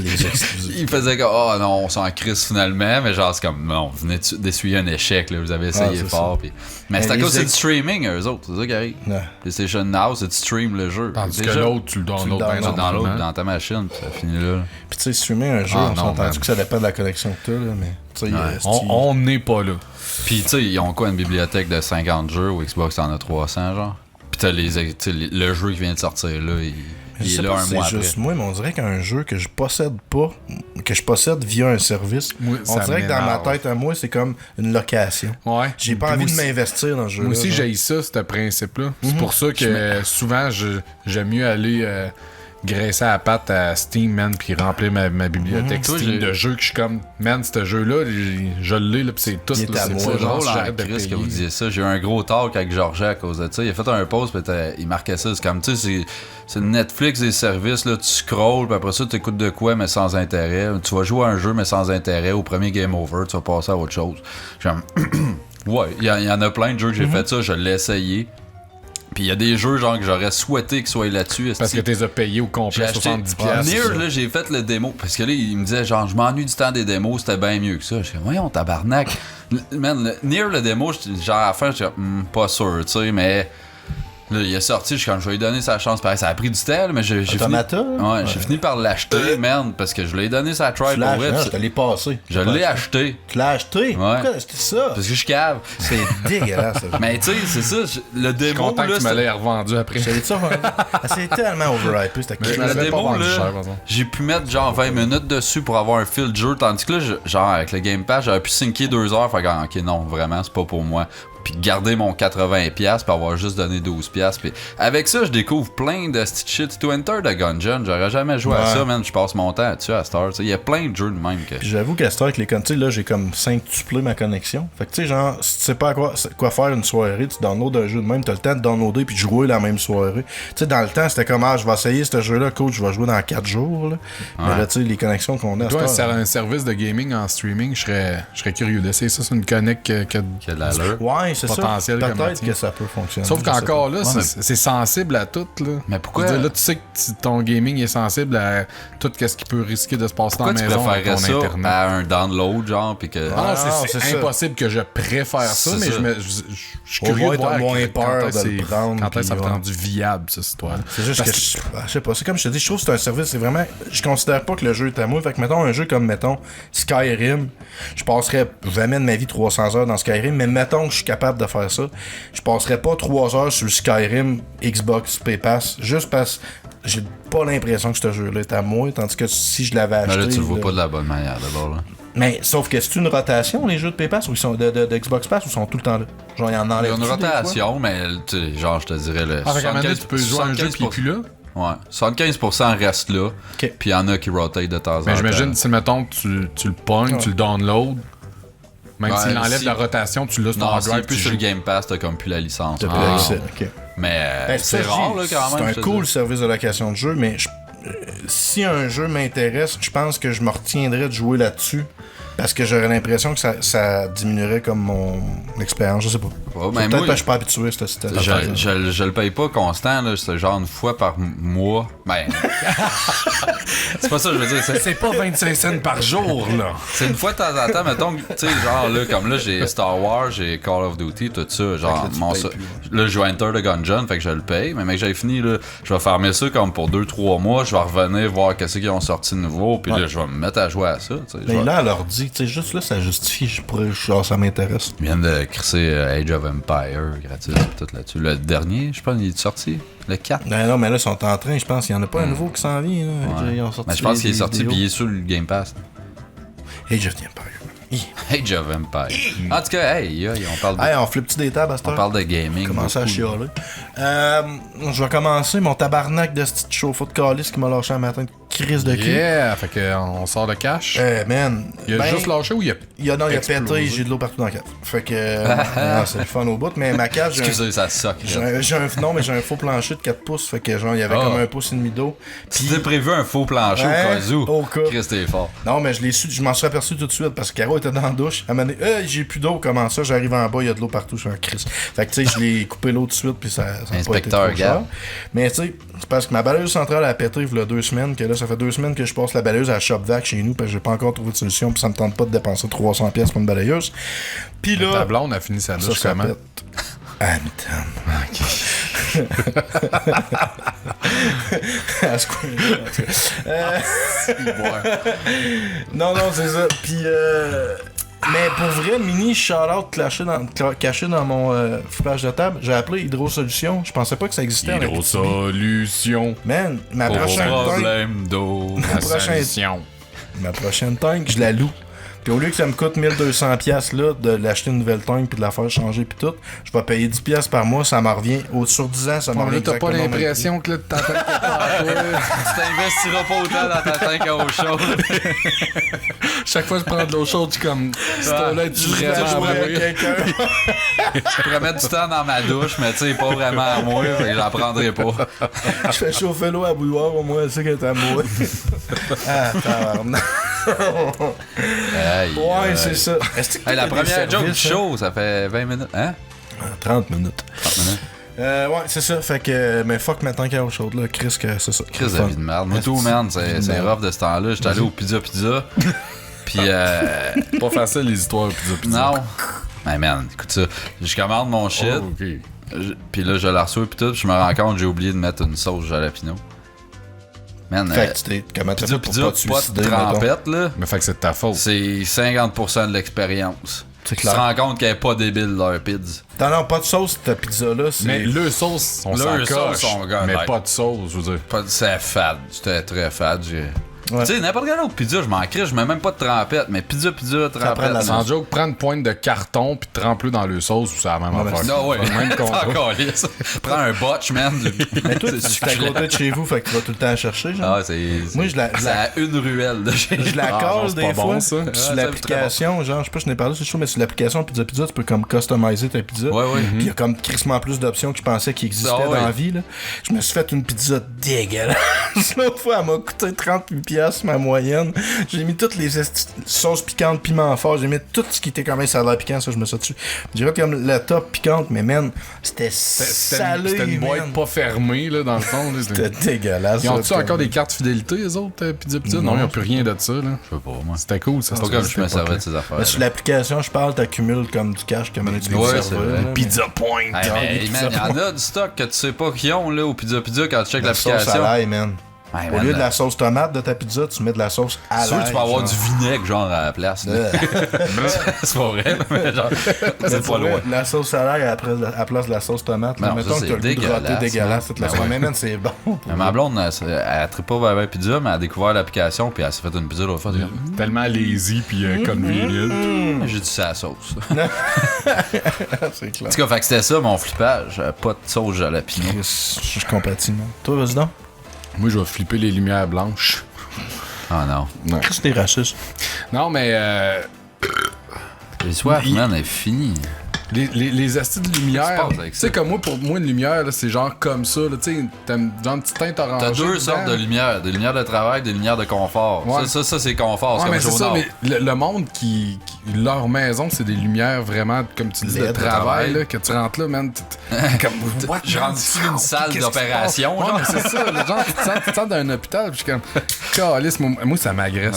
Ils faisaient comme, non, on s'en crisse finalement. Mais genre, c'est comme, non, vous venez d'essuyer un échec, là. Vous avez essayé fort. Puis... Mais c'est à cause du streaming, eux autres. C'est ça qui arrive. Ouais. PlayStation Now, c'est de stream le jeu. Tandis que l'autre, tu le downloads dans ta machine. Puis ça finit là. Puis tu sais, streamer un jeu, on s'est entendu que ça dépend de la connexion que t'as, là. Mais, on n'est pas là. Pis tu sais, ils ont quoi, une bibliothèque de 50 jeux, ou Xbox en a 300 genre. Pis t'as le jeu qui vient de sortir là, il est là un mois après. C'est juste moi, mais on dirait qu'un jeu que je possède pas, que je possède via un service, on dirait que dans ma tête à moi, c'est comme une location. Ouais. J'ai pas envie de m'investir dans ce jeu-là. Moi aussi, j'ai ça, ce principe-là. C'est pour ça que souvent, j'aime mieux aller... graisser à la patte à Steam, man, puis remplir ma bibliothèque Steam de jeux que je suis comme, man, ce jeu-là, je l'ai, là, pis c'est tout. C'est pas drôle, Chris, que vous disiez ça. J'ai eu un gros talk avec Georges à cause de ça. Il a fait un post, pis il marquait ça. C'est comme, tu sais, c'est Netflix des services, là, tu scrolls, pis après ça, tu écoutes de quoi, mais sans intérêt. Tu vas jouer à un jeu, mais sans intérêt. Au premier game over, tu vas passer à autre chose. Ouais, il y en a plein de jeux que j'ai fait ça, je l'ai essayé. Puis il y a des jeux genre que j'aurais souhaité qu'ils soient là-dessus. Parce que t'es payé au complet 70$. Nier, là, j'ai fait le démo. Parce que là, il me disait genre, je m'ennuie du temps des démos, c'était bien mieux que ça. Je dis, voyons, tabarnak. Man, Nier, le démo, genre à la fin, je dis, pas sûr, tu sais, mais. Là, il est sorti, je vais lui donner sa chance. Pareil, ça a pris du temps, mais j'ai fini. J'ai fini par l'acheter, merde, parce que je lui ai donné sa try pour vrai. Je te l'ai passé. Je l'ai acheté. Tu l'as acheté? Ouais. Pourquoi t'as acheté ça? Parce que je cave. C'est dégueulasse. Mais tu sais, c'est ça. Le démo. Je suis content que tu me l'aies revendu après. C'est tellement overhypé, cette Le démo, là, j'ai pu mettre genre 20 minutes dessus pour avoir un fil de jeu. Tandis que là, genre avec le Game Pass, j'aurais pu syncer 2 heures. Fait que, ok, non, vraiment, c'est pas pour moi. Puis garder mon 80$ puis avoir juste donné 12$. Puis avec ça, je découvre plein de shit. To Enter the Gungeon, j'aurais jamais joué à ça, man. Je passe mon temps là-dessus à Star. Il y a plein de jeux de même que. J'avoue qu'à Star, avec les connexions, là, j'ai comme 5-tuplé ma connexion. Fait que tu sais, genre, si tu sais pas quoi faire une soirée, tu downloads un jeu de même, t'as le temps de downloader puis de jouer la même soirée. Tu sais, dans le temps, c'était comme, je vais essayer ce jeu-là, coach, je vais jouer dans 4 jours. Là. Ouais. Mais là, tu sais, les connexions qu'on a. Toi, un service de gaming en streaming, je serais curieux d'essayer ça. C'est une connect qui a de l'allure. Ouais, c'est potentiel ça. Peut-être que ça peut fonctionner. Sauf qu'encore là, c'est sensible à tout. Là. Mais pourquoi? Là, tu sais que ton gaming est sensible à tout ce qui peut risquer de se passer dans la maison. Pourquoi tu préférerais ça Internet. à un download, genre, puis que... c'est impossible que je préfère ça, mais je suis curieux de voir moins peur de le prendre. Quand est-ce que ça va être rendu viable, cette histoire. C'est juste que je sais pas. C'est comme je te dis, je trouve que c'est un service, c'est vraiment... Je considère pas que le jeu est à moi. Fait que, mettons, un jeu comme, Skyrim, je passerais jamais de ma vie 300 heures dans Skyrim, mais mettons que je suis capable de faire ça. Je passerais pas 3 heures sur Skyrim, Xbox, Pass, juste parce que j'ai pas l'impression que ce jeu-là est à moi, tandis que si je l'avais acheté... Mais là, tu le vois pas de la bonne manière, d'abord, là. Mais, sauf que c'est une rotation, les jeux de Pass, ou ils sont de Xbox Pass, ou ils sont tout le temps là? Genre, il y en enlève. Il y a une rotation, mais, genre, je te dirais, le... tu peux jouer à un jeu qui est plus là? Ouais, 75% reste là, puis il y en a qui rotate de temps en temps. Mais j'imagine, si, mettons, tu le pognes, tu le downloads, même s'il enlève la rotation, tu l'as sur ton drive. Plus sur le Game Pass, t'as comme plus la licence. T'as plus l'accès, ok. Mais c'est rare, là, quand même. C'est un cool service de location de jeu, mais si un jeu m'intéresse, je pense que je me retiendrais de jouer là-dessus Parce que j'aurais l'impression que ça diminuerait comme mon expérience, je sais pas. Ouais, Peut-être moi, que je suis pas habitué à cette je le paye pas constant, là, c'est genre une fois par mois. Ben. C'est pas ça que je veux dire. C'est pas 25 cents par jour, là. C'est une fois de temps en temps, mettons, tu sais, genre là, comme là, j'ai Star Wars, j'ai Call of Duty, tout ça. Genre, là, je vais Enter the Gungeon, fait que je le paye. Mais mec, j'ai fini, là, je vais fermer ça comme pour 2-3 mois. Je vais revenir voir qu'est-ce qu'ils ont sorti de nouveau. Puis là, je vais me mettre à jouer à ça. Mais là, elle leur dit, tu sais, juste là, ça justifie, genre, ça m'intéresse. Ils viennent de crisser Age of Empire gratuit, tout là-dessus. Le dernier, je pense, il est sorti. Le 4. Non, mais là, ils sont en train, je pense. Il y en a pas un nouveau qui s'en vient. Là. Ouais. Ils ont sorti mais je pense qu'il est sorti puis il est sur le Game Pass. Age of Empire. Age of Empire. En tout cas, hey, on parle de... Hey, on flippe-tu des tables à cette heure? On parle de gaming. Commence à chialer. Je vais commencer mon tabarnak de ce petit chauffe-eau de calice qui m'a lâché un matin de crise de cul. Yeah, fait qu'on sort le cash. Man. Il a juste lâché ou il a pété, j'ai de l'eau partout dans la cave. Fait que c'est le fun au bout, mais ma cave, excusez, ça soque. J'ai un faux plancher de 4 pouces, fait que genre il y avait comme un pouce et demi d'eau. Tu t'es prévu un faux plancher au cas où. Chris, t'es fort. Non, mais je m'en suis aperçu tout de suite parce que Caro était dans la douche. Elle m'a dit j'ai plus d'eau, comment ça? J'arrive en bas, il y a de l'eau partout, je suis un Chris. Fait que tu sais, je l'ai coupé l'eau tout de suite, puis ça a pas été trop cher. Mais tu sais, c'est parce que ma balayeuse centrale a pété il y a 2 semaines, que là, ça fait 2 semaines que je passe la balayeuse à ShopVac chez nous, parce que j'ai pas encore trouvé de solution, puis ça me tente pas de dépenser 300$ pour une balayeuse. Puis là. Ta blonde a fini sa douche comment? À ce non, c'est ça. Puis, mais pour vrai, mini shout-out caché dans mon flash de table, j'ai appelé Hydro-Solution. Je pensais pas que ça existait. Hydro-Solution. Man, ma prochaine problème d'eau. Ma prochaine tank, je la loue. Puis au lieu que ça me coûte 1200$ là, de l'acheter une nouvelle tank puis de la faire changer puis tout, je vais payer 10$ par mois, ça m'en revient. Sur 10 ans, ça m'en revient. Là, t'as pas l'impression que là, ta tank est pas à toi. Tu t'investiras pas autant dans ta tank à eau chaude. Chaque fois que je prends de l'eau chaude, tu comme. Là, tu vraiment avec quelqu'un. Je pourrais mettre du temps dans ma douche, mais tu sais, pas vraiment à moi, fait que j'en prendrai pas. Je fais chauffer l'eau à bouilloire, au moins, elle sait qu'elle est à moi. Ah, tabarnak. Ouais, c'est ça. La première joke du show, ça fait 20 minutes, hein? 30 minutes. 30 minutes. Ouais, c'est ça. Fait que, mais fuck maintenant qu'il y a autre chose, là. Chris, que c'est ça. Chris de vie de merde. Moi, tout, man, c'est rough de ce temps-là. J'étais allé au Pizza. Puis, pas facile, les histoires au Pizza. Non. Mais, man, écoute ça. Je commande mon shit. Oh, okay. Puis là, je la reçois, puis tout. Puis je me rends compte que j'ai oublié de mettre une sauce jalapeno. Man, fait que comment tu fais pour pas te suicider, de trempette, là. Mais fait que c'est de ta faute. C'est 50% de l'expérience. C'est clair. Tu te rends compte qu'elle est pas débile, leur pizza. Non, pas de sauce, ta pizza-là, c'est... Mais le sauce, on s'en coche, mais pas de sauce, je veux dire. C'est fade. C'était très fade. Ouais. Tu sais, n'importe quelle autre pizza, je m'en crée, je mets même pas de trempette, mais pizza, trempette. Sans joke, prends une pointe de carton puis trempe-le dans le sauce, c'est la même affaire. Non, ouais. Même encore lisse. Prends un botch, man. Mais toi, c'est à côté de chez vous, fait que tu vas tout le temps la chercher, genre. Ah, c'est. Moi, c'est à une ruelle de chez Je la colle des fois. Bon, ça. Sur l'application, genre, je sais pas, je n'ai parlé, c'est chaud, mais sur l'application Pizza, tu peux comme customiser ta pizza. Ouais. Puis il y a comme crissement plus d'options que je pensais qu'il existait dans la vie, là. Je me suis fait une pizza dégueulasse. L'autre fois, elle m'a coûté 38$, ma moyenne. J'ai mis toutes les sauces piquantes, piment fort, j'ai mis tout ce qui était quand même salade piquant, ça je me suis dessus. J'ai fait comme la top piquante, mais man, c'était salé. C'était une boîte pas fermée là dans le fond. C'était dégueulasse. Ils ont-tu encore des cartes fidélité les autres Pizza? Non, ils n'ont plus rien de ça là. Je sais pas moi. C'était cool ça. C'est pas comme je me servais de ces affaires. Mais sur l'application, je parle, t'accumules comme du cash comme tu ouais, c'est vrai. Pizza Point. Il y en a du stock que tu sais pas qu'ils ont là au Pizza quand tu checkes l'application. Sauce à l'ail, man. Au lieu de la sauce tomate de ta pizza, tu mets de la sauce à l'ail. Sûr que tu peux avoir du vinaigre genre à la place. C'est pas vrai, mais genre c'est pas loin. La sauce à l'ail à la place de la sauce tomate. Non, mettons que t'as le goût de roter dégueulasse toute la soirée. Mais man, c'est bon. Ma blonde, elle tripe pas vers la pizza, mais elle a découvert l'application puis elle s'est fait une pizza l'autre fois. Tellement lazy puis convenient. J'ai dit c'est la sauce. C'est clair. En tout cas, fait que c'était ça mon flippage. Pas de sauce jalapeno. Je compatis, man. Toi, vas-y donc. Moi, je vais flipper les lumières blanches. Ah non. Qu'est-ce que t'es raciste? Non, mais... Les soirs, man, est fini. Les astis de lumière. Tu sais, comme moi, pour moi, une lumière, là, c'est genre comme ça. Tu sais, t'as genre une petite teinte orangée. T'as deux sortes de lumières. Des lumières de travail, des lumières de confort. Ouais. Ça, c'est confort. Ouais, mais c'est ça, mais mais le monde leur maison, c'est des lumières vraiment, comme tu dis, de travail, là, que tu rentres là, man. Comme, je rentre ici dans une salle d'opération. Ouais, mais c'est ça, le genre, tu te sens dans un hôpital, puis je suis comme, calice, moi, ça m'agresse.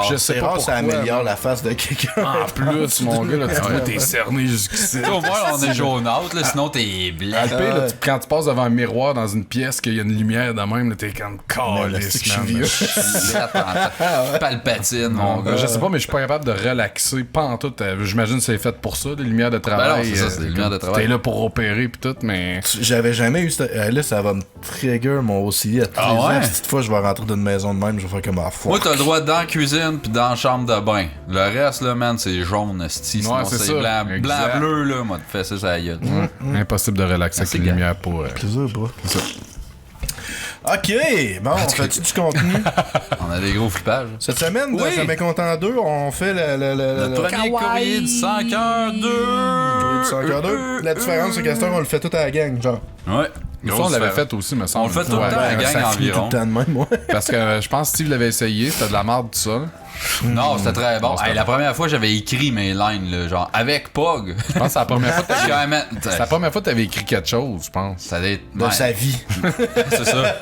Je sais pas pourquoi. Ça améliore la face de quelqu'un. En plus, mon gars, là, tu vois, t'es cerné jusqu'ici. Au moins, on est jaunâtre, là, sinon t'es blanc. Quand tu passes devant un miroir dans une pièce, qu'il y a une lumière de même, là, t'es comme, calice, man. Palpatine, mon gars. Je sais pas, mais je suis pas capable de relaxer. Pas en tout. J'imagine que c'est fait pour ça, des lumières de travail. Ben non, c'est ça, c'est des lumières de travail. T'es là pour opérer pis tout, mais. J'avais jamais eu. Là, ça va me trigger mon OCD à tous les ans. Cette fois, je vais rentrer dans une maison de même, je vais faire comme fuck. Moi, t'as le droit dans la cuisine pis dans la chambre de bain. Le reste, là, man, c'est jaune, sti. Sinon, c'est blanc-bleu, là. Moi, tu fais ça, ça gueule. Impossible de relaxer avec les lumières pour. Plaisir, bro. C'est ça. Ok, bon, on fait-tu du contenu? On a des gros flippages. Cette semaine, dans Jamais Content 2, on fait le premier courrier du 100 cœur 2. La différence, c'est qu'à cette heure, on le fait tout à la gang, genre. Ouais. Ça, on l'avait fait aussi, me semble. On le fait tout le temps à la gang environ. Tout le temps de même, ouais. Parce que je pense que Steve l'avait essayé, c'était de la merde, tout ça. Non, c'était très bon. La première fois, j'avais écrit mes lines, là, genre, avec Pog. Je pense que c'est la première fois que t'avais écrit quelque chose, je pense. Ça allait de sa vie. C'est ça.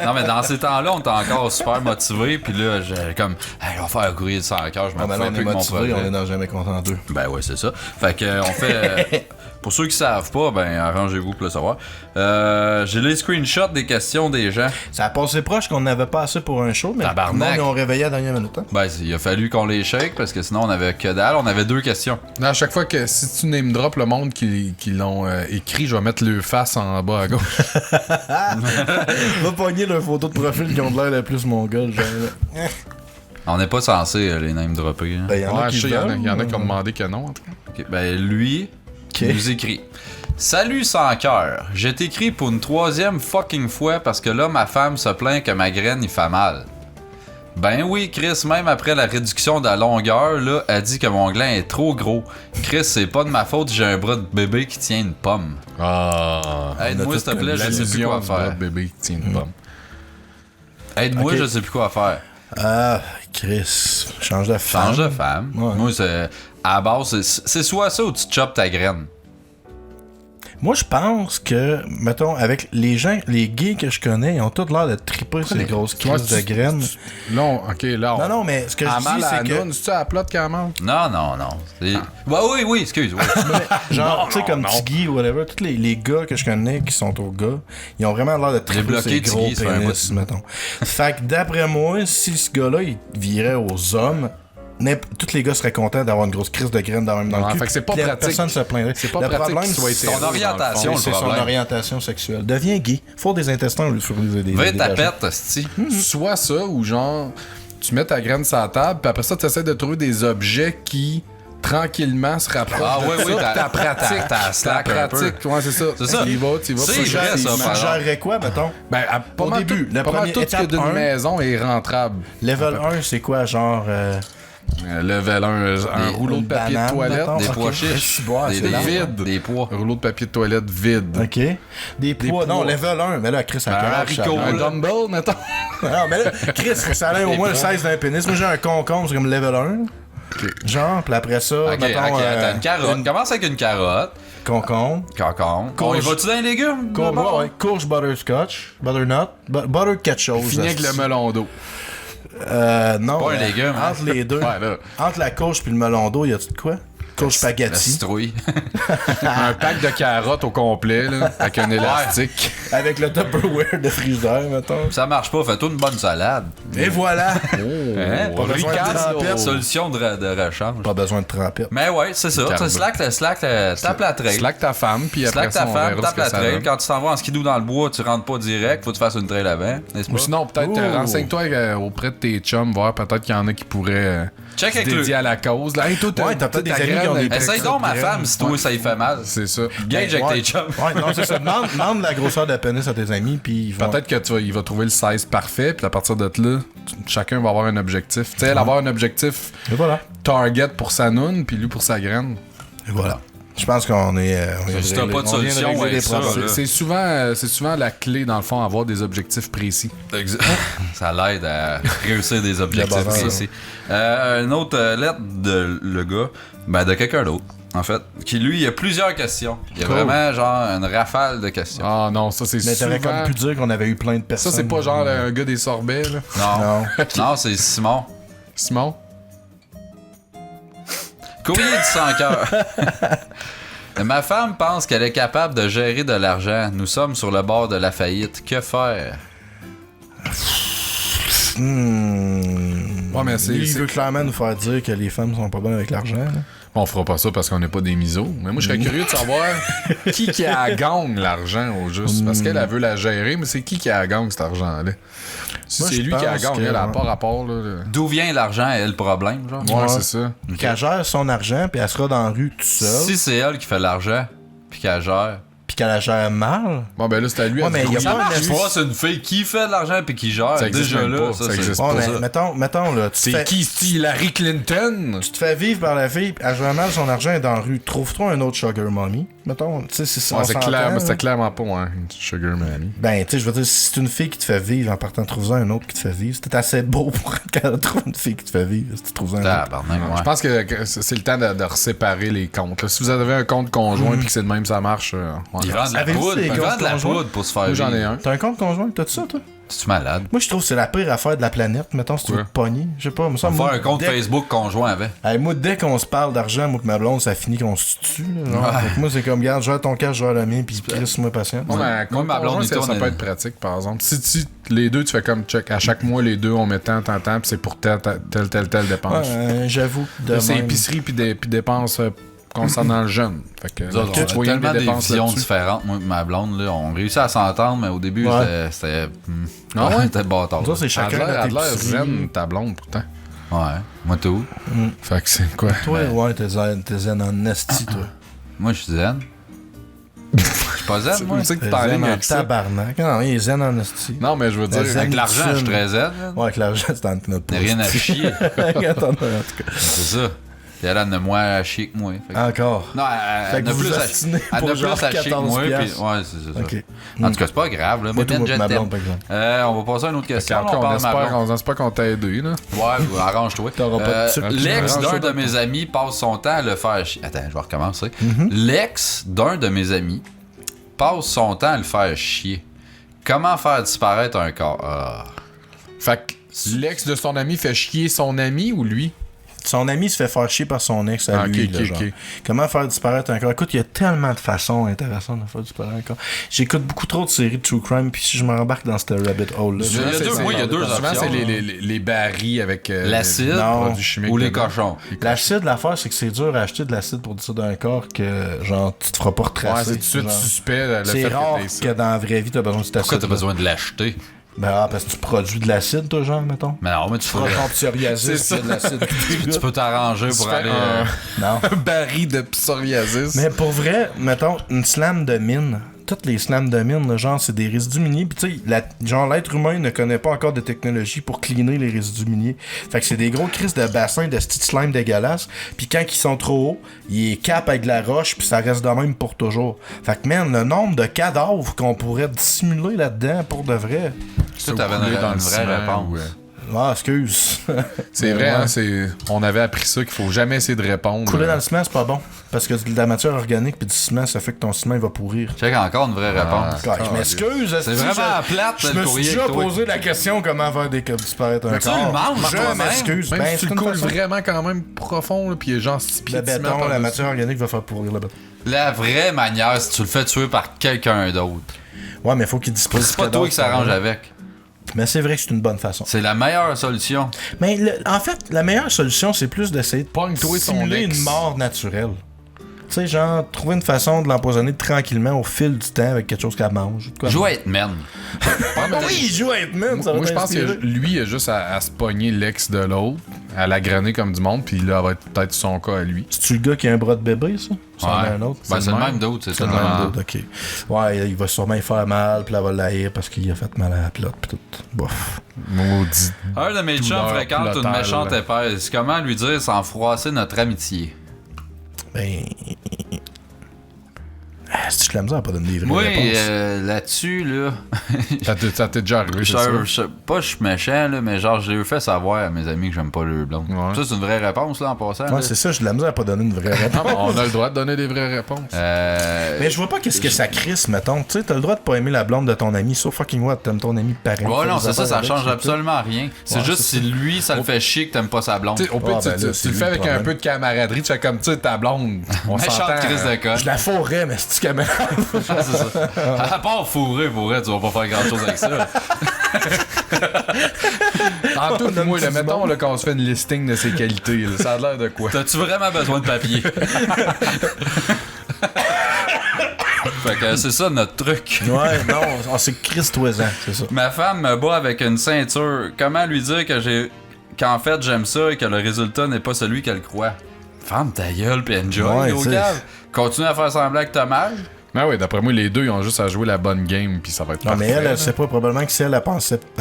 Non, mais dans ces temps-là, on était encore super motivés. Puis là, j'ai comme, hey, on va faire un courrier de 100 cœurs. Je m'en fous un peu de mon projet. On est dans Jamais Content 2. Ben ouais, c'est ça. Fait que, on fait. Pour ceux qui savent pas, ben arrangez-vous pour le savoir. J'ai les screenshots des questions des gens. Ça a passé proche qu'on n'avait pas assez pour un show, mais Tabarnak. ils ont réveillé à la dernière minute. Hein? Ben, il a fallu qu'on les shake parce que sinon on avait que dalle. On avait 2 questions. Là, à chaque fois que si tu name drop le monde qui l'ont écrit, je vais mettre le face en bas à gauche. Va pogner leur photo de profil qui ont de l'air le plus mongol, genre. On n'est pas censé les name dropper. Hein. Ben, y en a qui il y en a qui ont demandé que non, en tout cas. Okay, ben lui, il nous écrit. Salut sans cœur, je t'écris pour une 3e fucking fois parce que là ma femme se plaint que ma graine il fait mal. Ben oui, Chris, même après la réduction de la longueur, là, elle dit que mon gland est trop gros. Chris, c'est pas de ma faute, j'ai un bras de bébé qui tient une pomme. Aide-moi s'il te plaît, je sais plus quoi faire. De bébé qui tient une pomme. Aide-moi, je sais plus quoi faire. Ah, Chris, change de femme. Change de femme. Ouais. Moi, c'est à la base, c'est soit ça ou tu chopes ta graine. Moi, je pense que, mettons, avec les gens, les gays que je connais, ils ont tous l'air de triper sur les grosses crises de graines. Non, ok, là. Non, mais ce que je dis, c'est que. C'est-tu à la plotte qu'elle mange? Non. Oui, excuse. Oui. Genre, tu sais, comme Tiggy ou whatever, tous les gars que je connais qui sont aux gars, ils ont vraiment l'air de triper sur les gros pénis, mettons. Fait que d'après moi, si ce gars-là, il virait aux hommes, tous les gars seraient contents d'avoir une grosse crise de graines dans le cul. Fait que c'est pas pratique. Personne se plaindrait. C'est pas le pratique problème, qu'il soit c'est hétéro, son orientation. C'est son orientation sexuelle. Deviens gay. Faut des intestins sur des Va ta pète, sti. Soit ça, ou genre, tu mets ta graine sur la table, puis après ça, tu essaies de trouver des objets qui tranquillement se rapprochent. Ah oui, ta pratique. Ta slack un peu. Ouais, c'est ça. C'est ça. Tu y vas. C'est vrai, ça. Tu gérerais quoi, mettons? Ben, au début, la première tout ce d'une maison est rentrable. Level 1, c'est quoi, genre... level 1, un rouleau de papier de toilette. Des pois chiches. Des pois. Un rouleau de papier de toilette vide. OK. Des pois. Non, level 1. Mais là, Chris, un dumbbell, mettons. Non, mais là, Chris, ça a au moins le size d'un pénis. Moi, j'ai un concombre, c'est comme level 1. Okay. Genre, puis après ça, mettons, t'as une carotte. Commence avec une carotte. Concombre. On y va-tu dans les légumes? Ouais. Courge butterscotch. Butternut. Butter quelque chose. Fini avec le melon d'eau. Non. Pas un légume. Entre les deux. Ouais, là. Entre la courge puis le melon d'eau, y a-tu de quoi? Courge spaghetti. La citrouille. Un pack de carottes au complet, là, avec un élastique. Avec le Tupperware de frigidaire, mettons. Ça marche pas, fais-toi une bonne salade. Et voilà! Pas besoin de trempette. Solution de rechange. Pas besoin de trempette. Mais ouais, c'est ça. Tu slack tape la trail. Slack ta femme, puis après ça, on verra tape la trail. Quand tu t'en vas en skidoo dans le bois, tu rentres pas direct, faut que tu fasses une trail avant. Ou sinon, peut-être renseigne-toi auprès de tes chums, voir peut-être qu'il y en a qui pourraient se dédier à la cause. Là, hey, toi, t'as peut-être des amis qui ont des... Essaye donc ma femme si toi ça y fait mal. C'est ça. Gage avec tes chums. Ouais, non, c'est ça. Demande la grosseur de pénis à tes amis, puis peut-être qu'il va trouver le size parfait, puis à partir de là, chacun va avoir un objectif. Tu sais, elle va avoir un objectif et voilà. Target pour sa noune, puis lui pour sa graine. Et voilà. Je pense qu'on est. Si t'as pas de solution, ouais, ça, c'est souvent la clé, dans le fond, avoir des objectifs précis. Ça l'aide à réussir des objectifs précis. Une autre lettre de le gars, de quelqu'un d'autre, en fait, qui lui, il a plusieurs questions. Il y a vraiment genre une rafale de questions. Ah non, ça c'est Mais souvent... t'aurais comme pu dire qu'on avait eu plein de personnes. Ça, c'est pas genre un gars des sorbets, là? Non, c'est Simon. Simon? Courrier du sans-cœur. Ma femme pense qu'elle est capable de gérer de l'argent. Nous sommes sur le bord de la faillite. Que faire? Ouais, mais Il veut clairement nous faire dire que les femmes sont pas bonnes avec l'argent. Là. On fera pas ça parce qu'on n'est pas des misos. Mais moi, je serais curieux de savoir qui a gagne l'argent au juste. Parce qu'elle veut la gérer, mais c'est qui a gagne cet argent-là? Si moi, c'est lui qui a gagné, elle n'a pas rapport. Là. D'où vient l'argent est le problème, genre? Ouais, c'est ça. Qu'elle gère son argent, puis elle sera dans la rue tout seul. Si c'est elle qui fait l'argent, puis qu'elle gère... Puis qu'elle la gère mal. Bon, ben là, c'est à lui. Ouais, mais y a Ça pas marche pas, c'est une fille qui fait de l'argent puis qui gère. Ça existe déjà même là, pas, ça existe Ouais, pas. mais Ça. mettons là. C'est qui, Hillary Clinton? Tu te fais vivre par la fille, elle gère mal son argent est dans la rue. Trouve-toi un autre sugar mommy. Mettons, tu sais, c'est ça. Ouais, c'est clairement pas une sugar mammy. Ben, tu sais, je veux dire, si c'est une fille qui te fait vivre en partant, trouve-en un autre qui te fait vivre. C'était assez beau pour qu'elle trouve une fille qui te fait vivre. Si tu trouves un autre. Je pense que c'est le temps de séparer les comptes. Là. Si vous avez un compte conjoint puis que c'est de même ça marche, ils vendent de la poudre. Ils vendent de la poudre pour se faire vivre. J'en ai un. T'as un compte conjoint? T'as ça, toi? C'est-tu malade? Moi, je trouve que c'est la pire affaire de la planète. Mettons, si tu veux te pogner. Je sais pas. On va faire un compte Facebook conjoint avec. Hey, moi, dès qu'on se parle d'argent, moi que ma blonde, ça finit qu'on se tue. Là, genre. Fait que moi, c'est comme, regarde, gère ton cash, gère le mien, puis crisse-moi patient. Ouais, mais comme ma blonde, ça peut être pratique, par exemple. Si les deux, tu fais comme check, à chaque mois, les deux, on met tant, puis c'est pour telle dépense. Ouais, j'avoue. C'est épicerie, puis dépenses concernant le jeune. Fait que tu vois tellement des visions différentes. Moi et ma blonde, là, on réussit à s'entendre, mais au début, c'était bâtard. Ça, c'est chacun elle a l'air zen, ta blonde, pourtant. Ouais, moi tout. Fait que c'est quoi? Toi, ouais, t'es zen en esti, toi. Moi, je suis zen. Je suis pas zen, moi. Tu sais que tu parles avec ça. Tabarnak. Non, il est zen en esti. Non, mais je veux dire, avec l'argent, je suis très zen. Ouais, avec l'argent, c'est dans notre poste. Rien à chier. Attends, en tout cas. C'est ça. Elle en a moins à chier que moi. Encore? Non, elle a plus à chier que moi. Puis, ouais, c'est ça. Okay. En tout cas, c'est pas grave. Là. Moi, ma blonde, par exemple. On va passer à une autre question. On espère qu'on t'a aidé. Là. Ouais, arrange-toi. L'ex d'un de mes amis passe son temps à le faire chier. Attends, je vais recommencer. L'ex d'un de mes amis passe son temps à le faire chier. Comment faire disparaître un corps? Fait que l'ex de son ami fait chier son ami ou lui? Son ami se fait faire chier par son ex à lui. Okay. Comment faire disparaître un corps? Écoute, il y a tellement de façons intéressantes de faire disparaître un corps. J'écoute beaucoup trop de séries de true crime, puis si je me rembarque dans cette rabbit hole là. Il y a deux options. Souvent, c'est les barils avec l'acide ou les cochons. L'acide, l'affaire, c'est que c'est dur à acheter de l'acide pour dire d'un corps que, genre, tu te feras pas retracer. Ouais, c'est tout de suite suspect. C'est rare que dans la vraie vie, t'as besoin de cet acide. Pourquoi t'as besoin de l'acheter? Ben, parce que tu produis de l'acide, toi, genre, mettons. Mais non, mais tu feras ton psoriasis, c'est de l'acide. Tu peux t'arranger pour aller... Non. Un baril de psoriasis. Mais pour vrai, mettons, une slame de mine. Toutes les slams de mine, là, genre, c'est des résidus miniers. Puis, tu sais, genre, l'être humain ne connaît pas encore de technologie pour cleaner les résidus miniers. Fait que c'est des gros crises de bassins de petits slime dégueulasses. Puis, quand ils sont trop hauts, ils capent avec de la roche, puis ça reste de même pour toujours. Fait que, man, le nombre de cadavres qu'on pourrait dissimuler là-dedans pour de vrai. Ça, t'avais une vraie réponse. Ah, excuse. C'est vrai, hein, on avait appris ça qu'il faut jamais essayer de répondre. Couler dans le ciment, c'est pas bon. Parce que de la matière organique puis du ciment, ça fait que ton ciment il va pourrir. Check encore une vraie réponse. Je m'excuse. C'est vraiment plate. Je me suis déjà posé la question comment faire disparaître un corps. Tu le manges, je m'excuse. Même si tu le coules vraiment quand même profond, puis genre 6 pieds de béton, la matière organique va faire pourrir le béton. La vraie manière, si tu le fais tuer par quelqu'un d'autre. Ouais, mais il faut qu'il dispose. C'est pas toi qui s'arrange avec. Mais c'est vrai que c'est une bonne façon. C'est la meilleure solution. Mais en fait, la meilleure solution, c'est plus d'essayer de simuler une mort naturelle. Tu sais, genre, trouver une façon de l'empoisonner tranquillement au fil du temps avec quelque chose qu'elle mange. Joue à Hitman. Oui, il joue à Hitman. Moi, je pense que lui, il a juste à se pogner l'ex de l'autre, à la grainer comme du monde, puis là, elle va être peut-être son cas à lui. C'est-tu le gars qui a un bras de bébé, ça? Ouais. Un autre? Ben, c'est le même d'autre, c'est ça. Le même d'autre, ok. Ouais, il va sûrement y faire mal, puis elle va l'haïr parce qu'il a fait mal à la plotte, puis tout. Bof. Maudit. Un de mes chums fréquente une méchante épaisse. Comment lui dire sans froisser notre amitié? Ben. Si je la misère à pas donner des vraies réponses. Là-dessus, là. Ça t'est déjà arrivé, c'est ça? Pas je suis méchant, là, mais genre, je l'ai fait savoir à mes amis que j'aime pas le blonde. Ouais. Ça, c'est une vraie réponse, là, en passant. Ouais, là. c'est ça, j'ai de la misère à pas donner une vraie réponse. On a le droit de donner des vraies réponses. Mais je vois pas qu'est-ce que ça crisse, mettons. Tu sais, t'as le droit de pas aimer la blonde de ton ami. So fucking what, t'aimes ton ami pareil. Ouais, non, c'est ça change absolument rien. C'est juste c'est si lui, ça le fait chier que t'aimes pas sa blonde. Au pire, tu le fais avec un peu de camaraderie, tu fais comme, tu sais, ta blonde, on Méchante s'entend. crise de conne. Je la fourrais, mais c'est-tu caméra? C'est ça. À part fourrer, pour vrai, tu vas pas faire grand-chose avec ça. En tout, moi, mettons là, qu'on se fait une listing de ses qualités, là, ça a l'air de quoi? T'as-tu vraiment besoin de papier? Fait que c'est ça notre truc. Ouais, non, c'est cristoisant, c'est ça. Ma femme me bat avec une ceinture. Comment lui dire qu'en fait j'aime ça et que le résultat n'est pas celui qu'elle croit? Ferme ta gueule pis enjoy, Ouais, au cave. Continue à faire semblant que t'as mal. Ben oui, d'après moi, les deux, ils ont juste à jouer la bonne game, puis ça va être Non, mais parfait, elle sait pas, probablement que si elle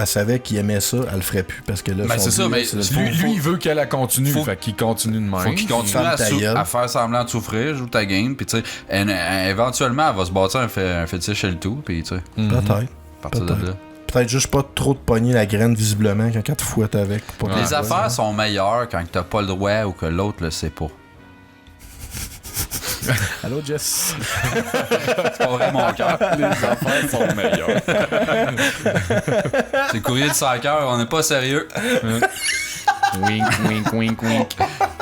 savait qu'il aimait ça, elle le ferait plus. Parce que là, Ben, son c'est ça, but, mais c'est Lui, il veut qu'elle la continue, fait qu'il continue de même. Faut qu'il continue ferme ta gueule. à faire semblant de souffrir, joue ta game, pis tu sais, éventuellement, elle va se bâtir un fétiche et le tout, pis tu sais, Peut-être. à partir de là. Peut-être juste pas trop de pogner la graine visiblement quand elle te fouette avec. Pour pas Les qu'elle affaires voie. sont meilleures quand t'as pas le droit ou que l'autre le sait pas. Allô, Jess? C'est pas vrai mon cœur. Les affaires sont meilleures. C'est le courrier de 5 heures, on n'est pas sérieux. Wink, wink, wink, wink.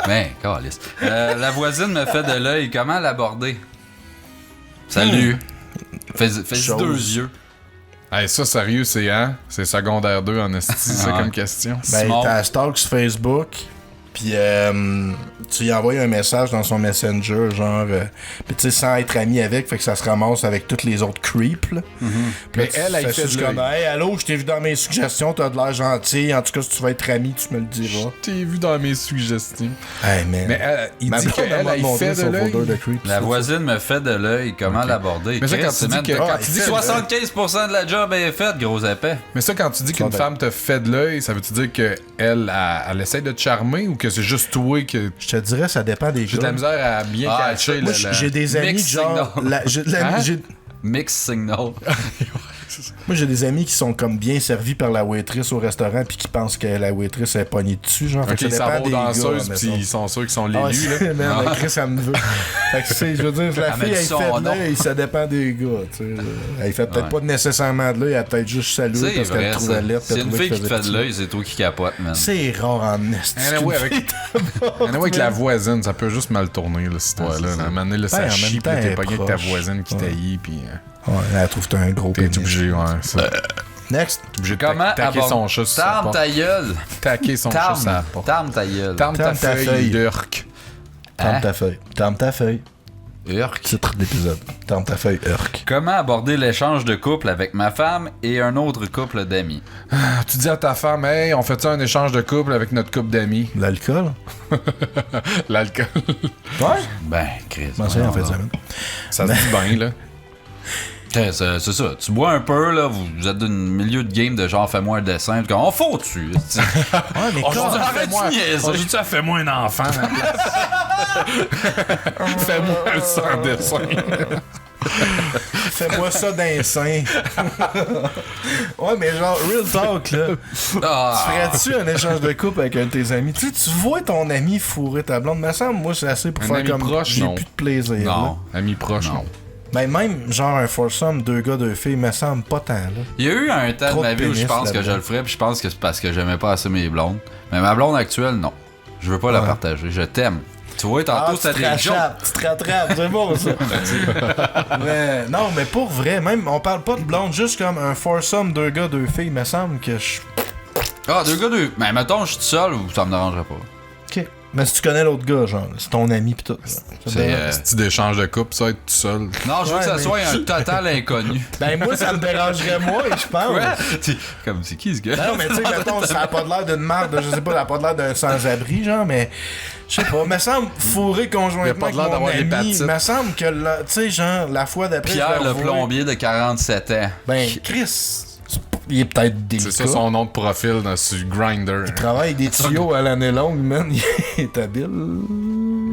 Ben, câlisse. La voisine me fait de l'œil, comment l'aborder? Salut. Fais-y Chose. 2 yeux. Hey, ça, sérieux, c'est secondaire 2 en esti, c'est Ouais. comme question. Ben, Simon. t'as stalk sur Facebook, puis tu lui envoies un message dans son Messenger, genre, puis tu sais, sans être ami avec, fait que ça se ramasse avec toutes les autres creeps, là. Puis Mais là, tu elle, elle fais fait juste de comme, l'œil. hey, allô, je t'ai vu dans mes suggestions, t'as de l'air gentil, en tout cas, si tu veux être ami, tu me le diras. T'es vu dans mes suggestions. Hey, man. Mais il Ma dit blonde, qu'elle, m'a elle montré fait de son l'œil. folder de creeps. La voisine me fait de l'œil, comment l'aborder? Mais ça, Chris, quand tu dis man, que- quand quand tu tu dis dis 75% de la job est faite, gros épais. Mais ça, quand tu dis qu'une femme te fait de l'œil, ça veut-tu dire qu'elle, elle essaie de te charmer ou que c'est juste toi que. Je te dirais, ça dépend des J'ai de la gars. misère à bien Ah, catcher Moi, le. j'ai des amis Mixed de genre... signal. Hein? Mix signal. Moi, j'ai des amis qui sont comme bien servis par la waitress au restaurant puis qui pensent que la waitress est pognée dessus, genre. Fait Ok, que ils ça s'en dépend vont des danseuses, gars, pis mettons. ils sont sûrs qu'ils sont Ah, l'élus, là. c'est- man, la Chris, ça me veut. Fait que, tu sais, je veux dire, la Elle fille, met elle du son fait en de nom. l'œil, ça dépend des gars, tu sais. Elle fait peut-être Ouais. pas nécessairement de l'œil, elle a peut-être juste salué C'est parce qu'elle vrai, trouvait ça. lettre. C'est une fille qui te fait de l'œil, c'est toi qui capote, man. C'est rare en esti. Anyway, avec la voisine, ça peut juste mal tourner, là, cette histoire-là. c'est ça. À un moment donné, là, Ben, ça en même chie, pis temps, là, elle t'es est pogné avec ta proche. voisine qui Ouais. t'haït, pis Ouais, elle trouve que t'as un gros t'es pénis. obligé, ouais, ça. Next. T'es obligé de Comment taquer son chat sur sa Tarme porte. ta gueule. Taquer son chat sur sa Tarme. porte. Tarme ta gueule. Tarme ta Tarme ta feuille feuille. d'urk. Tarme Hein? ta feuille. Tarme ta feuille. Urk. Titre d'épisode. Tarme ta feuille, Urk. Comment aborder l'échange de couple avec ma femme et un autre couple d'amis? Tu dis à ta femme, hey, on fait-tu un échange de couple avec notre couple d'amis? L'alcool? L'alcool. Ouais. Ben, Chris. Comment ça, en fait, semaine? Ça se dit bien, là. Chris, c'est ça. Tu bois un peu, là, vous êtes dans le milieu de game de genre fais-moi un dessin. On faut dessus. Ouais, mais On quand- joue- arrête de niaiser. On dit-tu, fais-moi un enfant? Fais-moi un sans dessin. Fais-moi ça d'un sein. Ouais, mais genre, real talk, là. Ah, Ferais-tu un échange de couple avec un de tes amis? Tu sais, tu vois ton ami fourrer ta blonde. Me semble, moi, c'est assez pour Un faire ami comme. proche, J'ai non. plus de plaisir. non. Ami proche, non. Là. Ben, même, genre, un foursome, 2 gars, 2 filles, me semble pas tant, là. Il y a eu un temps de Trop ma de vie où je pénis pense que là-dedans. je le ferais, puis je pense que c'est parce que j'aimais pas assez mes blondes. Mais ma blonde actuelle, non. Je veux pas la Ouais. partager. Je t'aime. Tu vois, tantôt, tu c'était te des jokes. rattrapes, tu te rattrapes, c'est bon ça. Mais, non, mais pour vrai, même, on parle pas de blonde, juste comme un foursome, 2 gars, 2 filles, me semble que je. Ah, 2 gars, 2. Mais mettons, je suis tout seul ou ça me dérangerait pas. Ok. Mais si tu connais l'autre gars, genre, c'est ton ami pis tout. là. Ça te C'est, dérange- Si tu d'échange de couple, ça, être tout seul. Non, je veux Ouais, que ça mais- soit un total inconnu. Ben, moi, ça me dérangerait moins, je pense. Ouais. Comme, c'est qui ce gars? Non, mais tu sais, mettons, ça a pas de l'air d'une marde, je sais pas, ça a pas de l'air d'un sans-abri, genre, mais je sais pas, me semble fourrer Il a conjointement pas avec de l'air mon d'avoir ami, l'hépatite. me semble que, tu sais, genre, la fois d'après, Pierre je le revois, plombier de 47 ans. Ben, Chris, il est peut-être délicat. C'est ça son nom de profil sur Grindr. Il travaille des tuyaux à l'année longue, man, il est habile.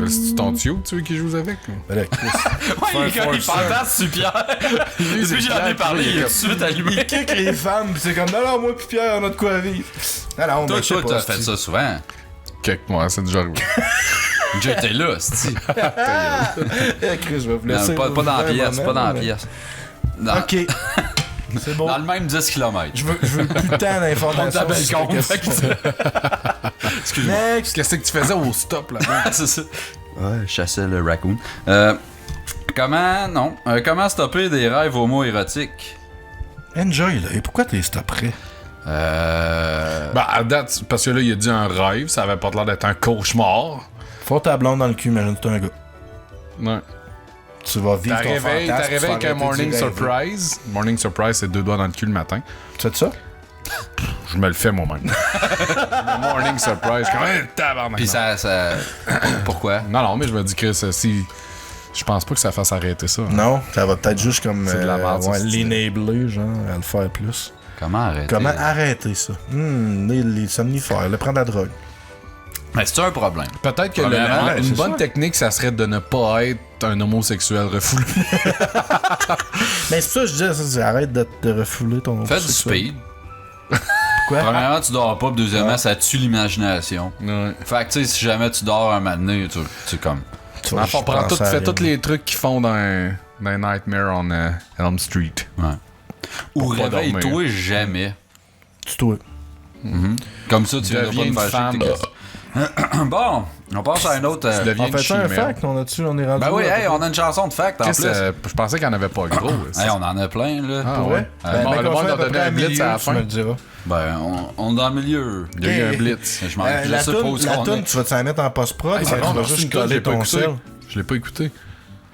C'est ton tuyau, tu veux qu'il joue avec? Ben là, Chris, Ouais, il fantasme sur Pierre. Depuis j'en ai parlé, il est tout de suite allumé. il kick les femmes, pis c'est comme, non, moi pis Pierre, on a de quoi vivre. Non, mais je sais Toi, pas. t'as fait ça souvent. Quelques mois, c'est déjà arrivé. J'étais là, c'ti. Chris, je vais vous laisser. Pas dans la pièce, pas dans la mais- pièce. Non, Ok. C'est bon. Dans le même 10 km. Je veux putain d'informations. On sur t'appelle cette con, question. Excuse-moi. Next. Qu'est-ce que tu faisais au stop là-bas? C'est ça. Ouais, je chassais le raccoon. Comment stopper des rêves homo-érotiques? Enjoy, là. Et pourquoi t'es stopperais? Ben, à date, parce que là, il a dit un rêve, ça avait pas l'air d'être un cauchemar. Faut ta blonde dans le cul, imagine t'es un gars. Ouais. Tu vas vivre ton fantasme. T'arrives avec un morning surprise. surprise. Morning surprise, c'est 2 doigts dans le cul le matin. Tu fais ça? Je me le fais moi-même. Le morning surprise, quand même, tabarnak. Puis ça. Pourquoi? Non, mais je me dis que si. Je pense pas que ça fasse arrêter ça. Hein. Non, ça va peut-être juste comme C'est de la merde, ça, c'est l'enabler, genre, à le faire plus. Comment arrêter? Comment arrêter ça? Les somnifères, le prendre la drogue. Mais c'est un problème. Peut-être que Premièrement, une c'est bonne ça. technique, ça serait de ne pas être un homosexuel refoulé. Mais c'est ça que je disais, c'est arrête de te refouler ton... Fais du c'est ça. speed. Quoi? Premièrement, tu dors pas. Puis deuxièmement, ça tue l'imagination. Ouais. Fait que, tu sais, si jamais tu dors un moment donné, tu comme. Tu Dans vas le fond, juste prends penser à fais rien. tous les trucs qu'ils font dans Nightmare on Elm Street. Ouais. Ou Pour pas réveille-toi dormir. jamais. Tu toi. Comme ça, tu viendras pas Deviens me une faire femme. chier avec tes questions. Bon, on passe à un autre. Tu deviens On une fait ça un chimère. fact? On est rendu Ben oui, là, hey, on a une chanson de fact en Chris, plus. je pensais qu'il n'y en avait pas gros. Hey, on en a plein, là. Ah, pour ouais. vrai? Bon, Ben, le qu'on monde fait a à peu donné près un blitz milieu, à la tu me fin. le diras. Ben, on est dans le milieu. Il y a eu un Ok. blitz. Je m'en je La sais pas où toune, on est. tu vas te la mettre en post-prod, Hey, tu c'est bon, vas c'est juste une toune, coller j'ai pas ton écouté. sel. Je l'ai pas écouté.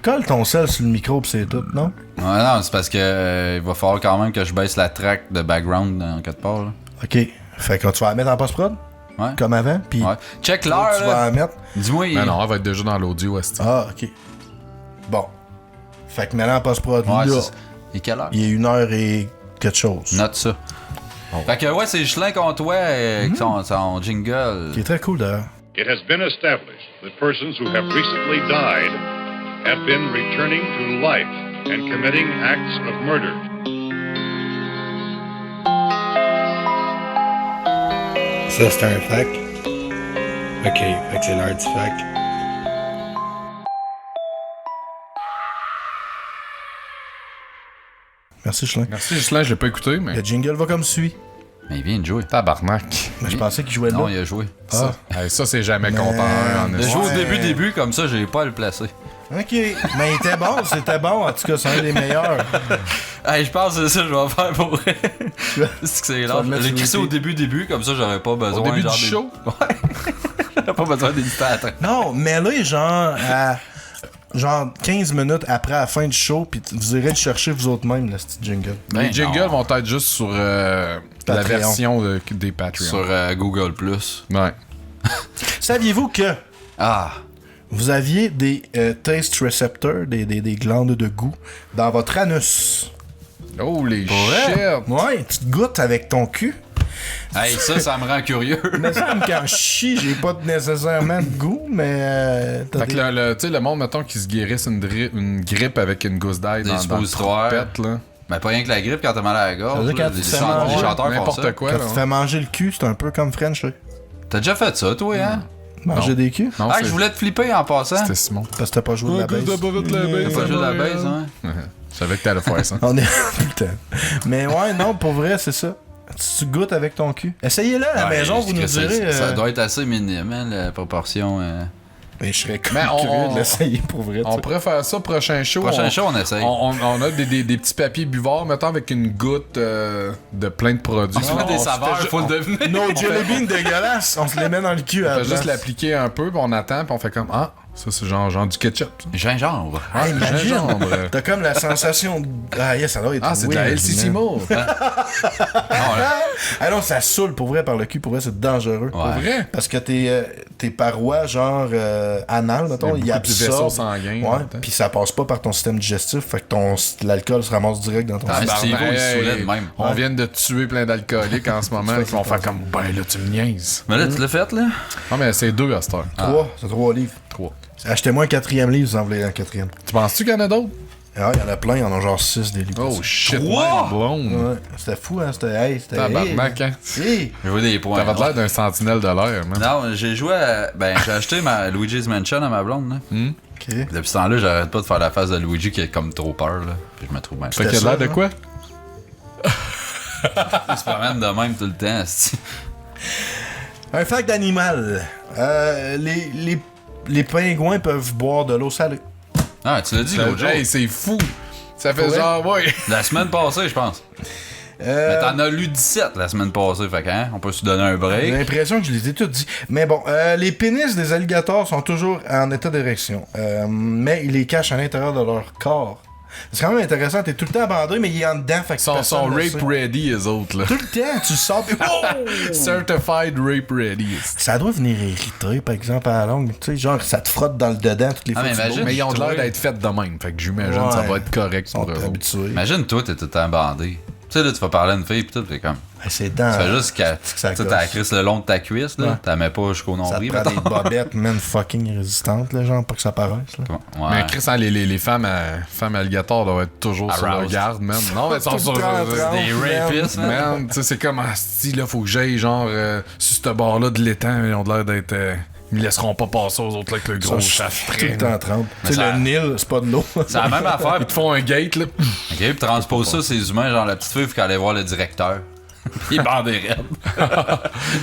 Colle ton sel sur le micro pis c'est tout, non? Ouais, non, c'est parce que il va falloir quand même que je baisse la track de background en quelque part. Là. Ok. Fait que tu vas la mettre en post-prod? Ouais. Comme avant? Puis Ouais. Check tu l'heure, vas là. la mettre. Dis-moi. Ben non, elle va être déjà dans l'audio, Asti. Ah, ok. Bon. Fait que maintenant en post-prod, Ouais, là, c'est... Et quelle heure? il est 1h et quelque chose. Note ça. Fait que ouais, c'est Ghislain contre toi avec son jingle. Qui est très cool d'ailleurs. It has been established that persons who have recently died have been returning to life and committing acts of murder. Ça, c'est un fact. Ok, fait que c'est l'heure du fact. Merci, Chelin. Merci, Ghislain, je l'ai pas écouté, mais. Le jingle va comme suit. Mais il vient de jouer. Tabarnak. Mais je pensais qu'il jouait là. Non, il a joué. Ah, Hey, ça, c'est jamais content, hein, en Il a esti. joué au Ouais. début, comme ça, j'ai pas à le placer. ok. Mais il était bon, c'était bon. En tout cas, c'est un des meilleurs. Hey, je pense que c'est ça que je vais faire pour vrai. C'est que c'est vas là. le mettre J'ai sur crissé au repeat. début, comme ça, j'aurais pas besoin. Au début genre, du des- show? J'aurais pas besoin d'éditer à la track. Non, mais là, genre, à genre 15 minutes après la fin du show, puis vous irez le chercher vous autres mêmes, le petit jingle. Ben Les jingles non. vont être juste sur la Patreon. version des Patreons. Sur Google+. Ouais. Saviez-vous que Ah. vous aviez des taste receptors, des glandes de goût, dans votre anus? Oh, les Ouais. shit! Ouais, tu te goûtes avec ton cul. Hey, ça me rend curieux. Mais ça me quand je chie, j'ai pas nécessairement de goût, mais t'as Fait que tu sais, le monde, mettons, qui se guérisse une grippe avec une gousse d'ail Des dans le suppositoires. trompette, là. Ben, pas rien que la grippe quand t'as mal à la gorge. Ça veut dire là. quand tu te Les fais chanteurs- manger les chanteurs font N'importe ça. quoi, quand là. tu te fais manger le cul, c'est un peu comme French, là. T'as déjà fait ça, toi, hein? Manger Non. des culs? Non, Ah, c'est- je voulais te flipper en passant. C'était Simon. Parce que t'as pas joué de la base. T'as pas T'as joué de la base, hein? Je savais que t'allais faire ça. On est putain. Mais ouais, non, pour vrai, c'est ça. Tu goûtes avec ton cul. Essayez-le à la Ouais, maison, je vous nous dirais ça- direz. Ça doit être assez minime, hein, la proportion. Mais je serais Mais curieux de l'essayer pour vrai. On tu sais. pourrait faire ça prochain show. Prochain show, on essaye. On a des petits papiers buvards, mettons, avec une goutte de plein de produits. On se met des saveurs, faut le deviner. Nos jelly beans dégueulasses, on se les met dans le cul à On la fait juste place. l'appliquer un peu, puis on attend, puis on fait comme Ah, ça c'est genre du ketchup. ça. Gingembre. Ah, imagine! gingembre. T'as comme la sensation de... Ah, yes, ça doit être Ah, c'est de la weird, LCCimo. Ah non, ça saoule pour vrai par le cul, pour vrai, c'est dangereux. Ouais. Vrai? Parce que tes parois, genre anales, mettons, ils Il y a beaucoup de vaisseaux absorbent. sanguins. Ouais, puis ça passe pas par ton système digestif, fait que l'alcool se ramasse direct dans ton Ah, système. Steve-O, il se Hey, saoulait de même. On vient de tuer plein d'alcooliques en ce moment qui vont faire comme, ben là, tu me niaises. Mais là, tu l'as fait, là? Non, mais c'est 2 à cette heure. 3, c'est 3 livres. 3. Achetez-moi un 4e livre, vous en voulez un 4e. Tu penses-tu qu'il y en a d'autres? Ah, il y en a plein, il y en a genre 6 des livres. Oh shit, Trois? mind blown. Ouais, c'était fou, hein, c'était... Tabarnak, hein? Hey. J'ai joué des points. T'avais l'air d'un sentinelle de l'air, man. Non, j'ai joué à... Ben, j'ai acheté ma Luigi's Mansion à ma blonde, là. Ok. Depuis ce temps-là, j'arrête pas de faire la face de Luigi qui a comme trop peur, là. Puis je me trouve bien. Fait qu'il a l'air de quoi? Il se promène de même tout le temps, esti. Un fact d'animal. Les pingouins peuvent boire de l'eau salée. Ah, tu l'as dit l'autre jour. Hey, c'est fou! Ça fait Ouais. genre, ouais. La semaine passée, je pense. Mais t'en as lu 17 la semaine passée, fait que, hein, on peut se donner un J'ai break. l'impression que je les ai tous dit. Mais bon, les pénis des alligators sont toujours en état d'érection. Mais ils les cachent à l'intérieur de leur corps. C'est quand même intéressant, t'es tout le temps abandonné, mais il est en dedans, fait que Ils sont personne le rape sait. ready, les autres, là. Tout le temps, tu sors pis oh! Certified rape ready. Ça doit venir irriter, par exemple, à la longue. Tu sais, genre, ça te frotte dans le dedans toutes les Ah, fois. mais que tu imagine- bois. Mais ils ont de l'air Ouais. d'être faits de même. Fait que j'imagine Ouais. que ça va être correct Ils sont pour eux. habitués. Imagine, toi, t'es tout le temps bandé. Tu sais, là, tu vas parler à une fille, pis tout, t'es comme. C'est dans. Tu fais juste que. ça Tu sais, t'as la gosse. crisse le long de ta cuisse, là. Ouais. T'as mets pas jusqu'au Ça nombril. te prend des mettons. bobettes, man, fucking résistantes, là, genre, pour que ça paraisse, là. Ouais. Mais Chris, hein, les femmes alligators doivent être toujours sur leur Aroused. garde, man. Non, mais ils sont Tout sur le temps en transe, Des rapistes, man. Man, tu sais, c'est comme, là, faut que j'aille, genre, sur ce bord-là de l'étang, ils ont l'air d'être. Ils me laisseront pas passer aux autres là, avec le gros chaft. Tout le temps en trempe. Tu sais, ça- le Nil, c'est pas de l'eau. C'est la même affaire. Ils te font un gate, là. Ok, puis transpose ça, ces humains, genre la petite fille, faut qu'elle aille voir le directeur. Il bande des raides.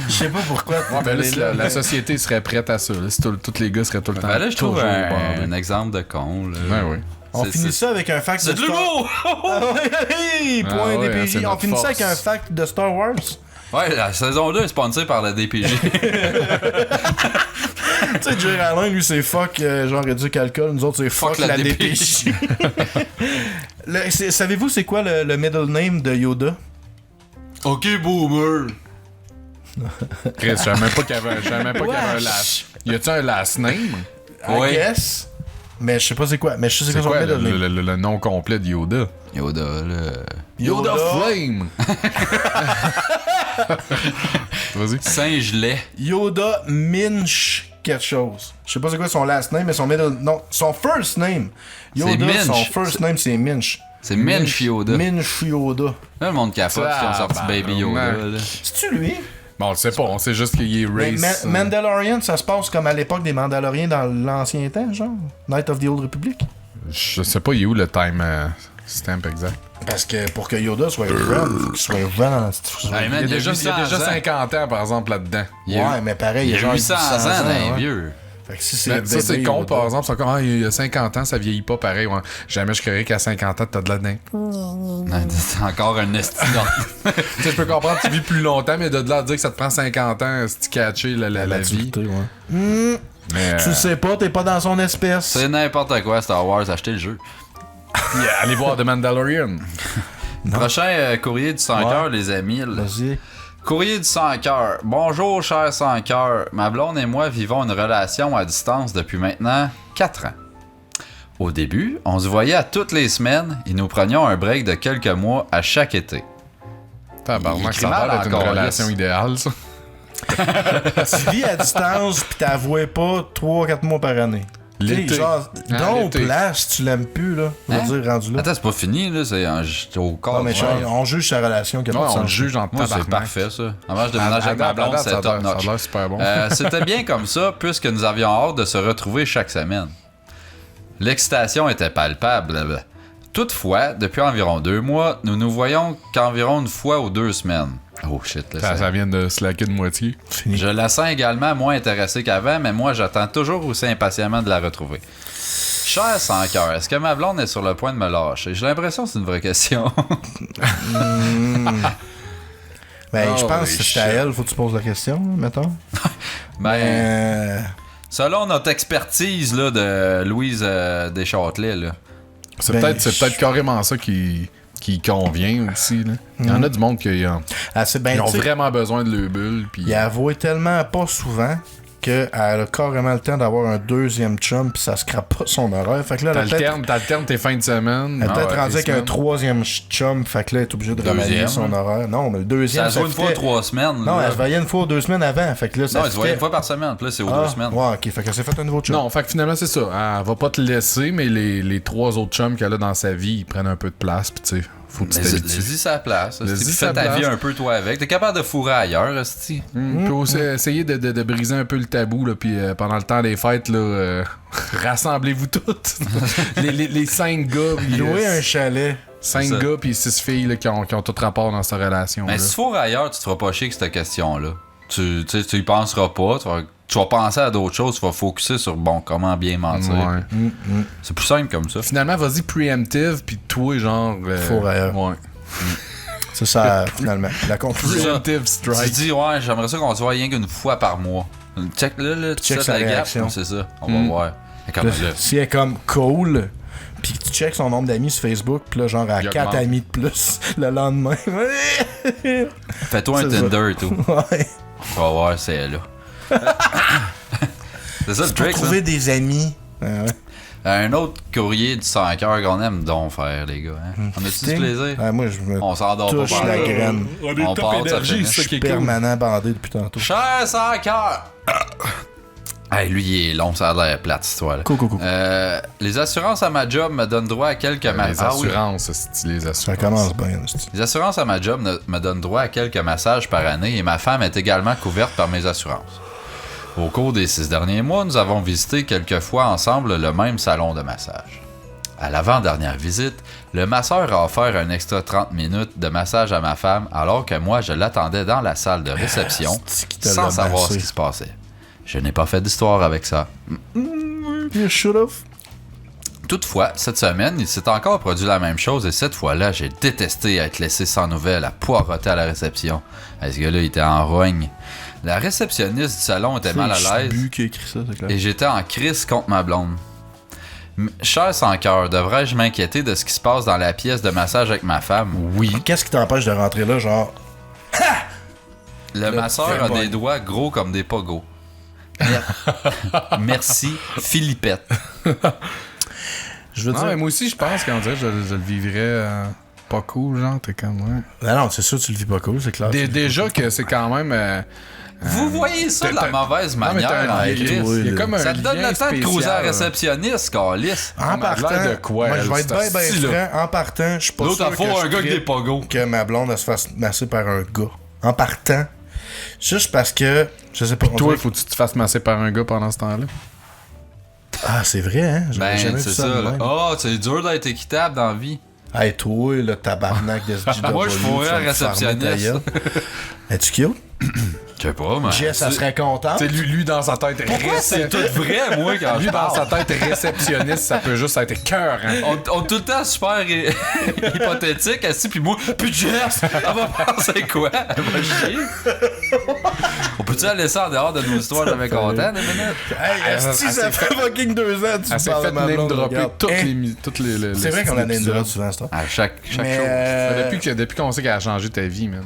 Je sais pas pourquoi. Ben là, si la société serait prête à ça, là, si tous les gars seraient tout le temps. Ben là, je trouve toujours un bandés. exemple de con, là. Ben oui. On C'est- finit c'est- ça avec un fact C'est de de Star... l'humour! Ah ouais, point Ah ouais, DPJ. c'est On notre finit ça force. avec un fact de Star Wars. Ouais, la saison 2 est sponsée par la DPJ. Tu sais, Jerry Allen, lui, c'est fuck, genre réduit alcool. Nous autres, c'est fuck, la DPJ. Savez-vous, c'est quoi le middle name de Yoda? Ok, boomer! Chris, je savais même pas qu'il y avait un last. Y a-tu un last name? I Ouais. guess. Mais je sais pas c'est quoi. Mais je sais C'est c'est quoi quoi son middle name. le nom complet de Yoda? Yoda, là. Yoda Flame! Vas-y. Saint-Gelais. Yoda Minch quelque chose. Je sais pas c'est quoi son last name, mais son middle... Non, son first name. Yoda, Minch. son first name, c'est Minch. C'est Minch Yoda. Minch Yoda. Là, le monde capote qui ont sorti Baby Yoda, là. C'est-tu lui? Bon, on le sait pas, on sait juste qu'il est Mais race. Mandalorian, ça se passe comme à l'époque des Mandaloriens dans l'ancien temps, genre? Night of the Old Republic? Je sais pas, il est où le time stamp exact. Parce que pour que Yoda soit grand, il faut qu'il soit grand dans la petite Hey, man, Il y a déjà 800 ans. 50 ans, par exemple, là-dedans. Il y a- Ouais, mais pareil, Il y a genre 800 ans dans les ouais. vieux. Fait que si c'est Ben, ça, c'est bébé con, Yoda. par exemple. C'est comme, il y a 50 ans, ça vieillit pas pareil. Ouais. Jamais je croirais qu'à 50 ans, t'as de la dingue. Non, c'est encore un esti Tu sais, je peux comprendre que tu vis plus longtemps, mais de là à dire que ça te prend 50 ans si tu catcher la vie. Maturité, ouais. Mais, Tu le sais pas, t'es pas dans son espèce. C'est n'importe quoi, Star Wars, achetez le jeu. allez voir The Mandalorian. Prochain courrier du 100 cœur, les amis. là. Vas-y. Courrier du 100 cœur. Bonjour, cher 100 cœur. Ma blonde et moi vivons une relation à distance depuis maintenant 4 ans. Au début, on se voyait à toutes les semaines et nous prenions un break de quelques mois à chaque été. Tabarnak, Il ça a écrit l'air mal d'être une encore, relation yes. idéale, ça. Tu vis à distance pis t'avouais pas 3-4 mois par année. L'été. T'sais, genre, Ah, donc l'été. place, tu l'aimes plus, là. Je veux Hein? dire, rendu là. Attends, c'est pas fini, là, c'est au corps. Non, mais Ouais. on juge sa relation qui a Ouais, pas de on le sens. juge en Moi, c'est tabarnak. parfait, ça. Avant, je déménage avec À ma blonde, date, c'est ça a top l'air- ça notch. a l'air super bon. C'était bien comme ça, puisque nous avions hâte de se retrouver chaque semaine. L'excitation était palpable. Toutefois, depuis environ 2 mois, nous nous voyons qu'environ une fois ou 2 semaines. Oh shit, là, Ça vient de slacker de moitié. Je la sens également moins intéressée qu'avant, mais moi, j'attends toujours aussi impatiemment de la retrouver. Cher sans cœur, est-ce que ma blonde est sur le point de me lâcher? J'ai l'impression que c'est une vraie question. Ben, je Oh, pense que c'est à shit. elle, faut que tu poses la question, mettons. Ben, selon notre expertise là, de Louise Deschâtelet, là. C'est Ben, peut-être carrément ça qui convient aussi. Là. Il y en a du monde qui Ah, c'est ben, ils ont tu sais, vraiment besoin de leur bulle. Puis il avouait tellement pas souvent qu'elle a carrément le temps d'avoir un deuxième chum, puis ça scrape pas son horaire. Fait que là, T'alternes tes fins de semaine. Elle est peut-être rendue avec un troisième chum, fait que là, elle est obligée de remanier son horaire. Non, mais le deuxième. Ça se voit une fois 3 semaines. Non, elle se voyait une fois ou 2 semaines avant. Fait que là, ça non, elle se voyait une fois par semaine. Puis là, c'est aux 2 semaines. Ouais, ok. Fait qu'elle s'est fait un nouveau chum. Non, fait que finalement, c'est ça. Elle va pas te laisser, mais les 3 autres chums qu'elle a dans sa vie, ils prennent un peu de place, puis tu sais. Faut que tu t'habitues. Laisse-y sa place. Fais ta vie un peu toi avec. T'es capable de fourrer ailleurs, esti. Puis aussi essayer de briser un peu le tabou, là, puis pendant le temps des fêtes, là, rassemblez-vous toutes. les 5 gars. Louer un chalet. 5 gars puis 6 filles là, qui ont tout rapport dans cette relation. Mais si tu fourres ailleurs, tu te feras pas chier avec cette question-là. Tu y penseras pas. Tu vas penser à d'autres choses. Tu vas focusser sur, comment bien mentir. Ouais. C'est plus simple comme ça. Finalement, vas-y preemptive, puis toi, genre... Fourre ailleurs. Ouais. C'est ça, finalement. La conclusion. Preemptive strike. Tu dis, j'aimerais ça qu'on se voit rien qu'une fois par mois. Check là, tu check sais sa la réaction. gap, c'est ça. On va voir. Si elle est comme cool, pis tu check son nombre d'amis sur Facebook, pis là, genre, à 4 amis de plus le lendemain. Fais-toi un Tinder et tout. Ouais. On va voir, c'est là. C'est ça le trick, trouver des amis. Un autre courrier du 5 heures qu'on aime donc faire, les gars. Hein? On a-tu du plaisir? Moi, je me On s'endort pas touche la graine. On part de ça. Je suis permanent bandé depuis tantôt. Cher 5 heures! Hey, lui, il est long, ça a l'air plate, cette histoire-là. Cool. Les assurances à ma job me donnent droit à quelques Les assurances, c'est les assurances. Ça commence bien. Les assurances à ma job me donnent droit à quelques massages par année et ma femme est également couverte par mes assurances. Au cours des 6 derniers mois, nous avons visité quelques fois ensemble le même salon de massage. À l'avant-dernière visite, le masseur a offert un extra 30 minutes de massage à ma femme alors que moi, je l'attendais dans la salle de réception sans savoir ce qui se passait. Je n'ai pas fait d'histoire avec ça. You should have. Toutefois, cette semaine, il s'est encore produit la même chose et cette fois-là, j'ai détesté être laissé sans nouvelles à poireauter à la réception. Ce gars-là, il était en rogne. La réceptionniste du salon était mal à l'aise qui a écrit ça, c'est clair. et j'étais en crise contre ma blonde. Cher sans cœur, devrais-je m'inquiéter de ce qui se passe dans la pièce de massage avec ma femme? Oui. Qu'est-ce qui t'empêche de rentrer là, genre... Le masseur a des doigts gros comme des pogos. Merci, Philippette. Je veux dire... mais moi aussi, je pense qu'on dirait que je le vivrais pas cool, genre, t'es comme... Ouais. Non, c'est sûr que tu le vis pas cool, c'est clair. Déjà que c'est quand même... Vous voyez ça de la mauvaise manière, il y a comme un ça te donne le temps de cruiser à la réceptionniste, câlisse. En partant, de quoi, moi, je vais elle, être bien franc. En partant, je suis pas sûr L'autre fois, un gars avec des pogos. que ma blonde elle se fasse masser par un gars. En partant, juste parce que, je sais pas... Toi, faut que tu te fasses masser par un gars pendant ce temps-là. Ah, c'est vrai, hein? J'avais jamais c'est vu ça. de même. C'est dur d'être équitable dans la vie. Hey, toi, le tabarnak de ce Moi, je pourrais un réceptionniste. Es-tu cute? Je sais pas, mais... Jess, ça serait content. Tu sais, lui, dans sa tête... Pourquoi c'est tout vrai, moi, quand Lui, je dans parle? sa tête réceptionniste, ça peut juste être cœur, hein? On est tout le temps super hypothétique, assis, pis moi, puis Jess, elle va penser quoi? Elle va chier. On peut-tu la laisser en dehors de nos histoires de mec content, des minutes? Hey, ça fait fucking 2 ans tu Elle s'est parles fait de ma blonde, name-dropper regarde. toutes les C'est vrai qu'on a name drop souvent, ça. À chaque Mais, chose. Depuis qu'on sait qu'elle a changé ta vie, man.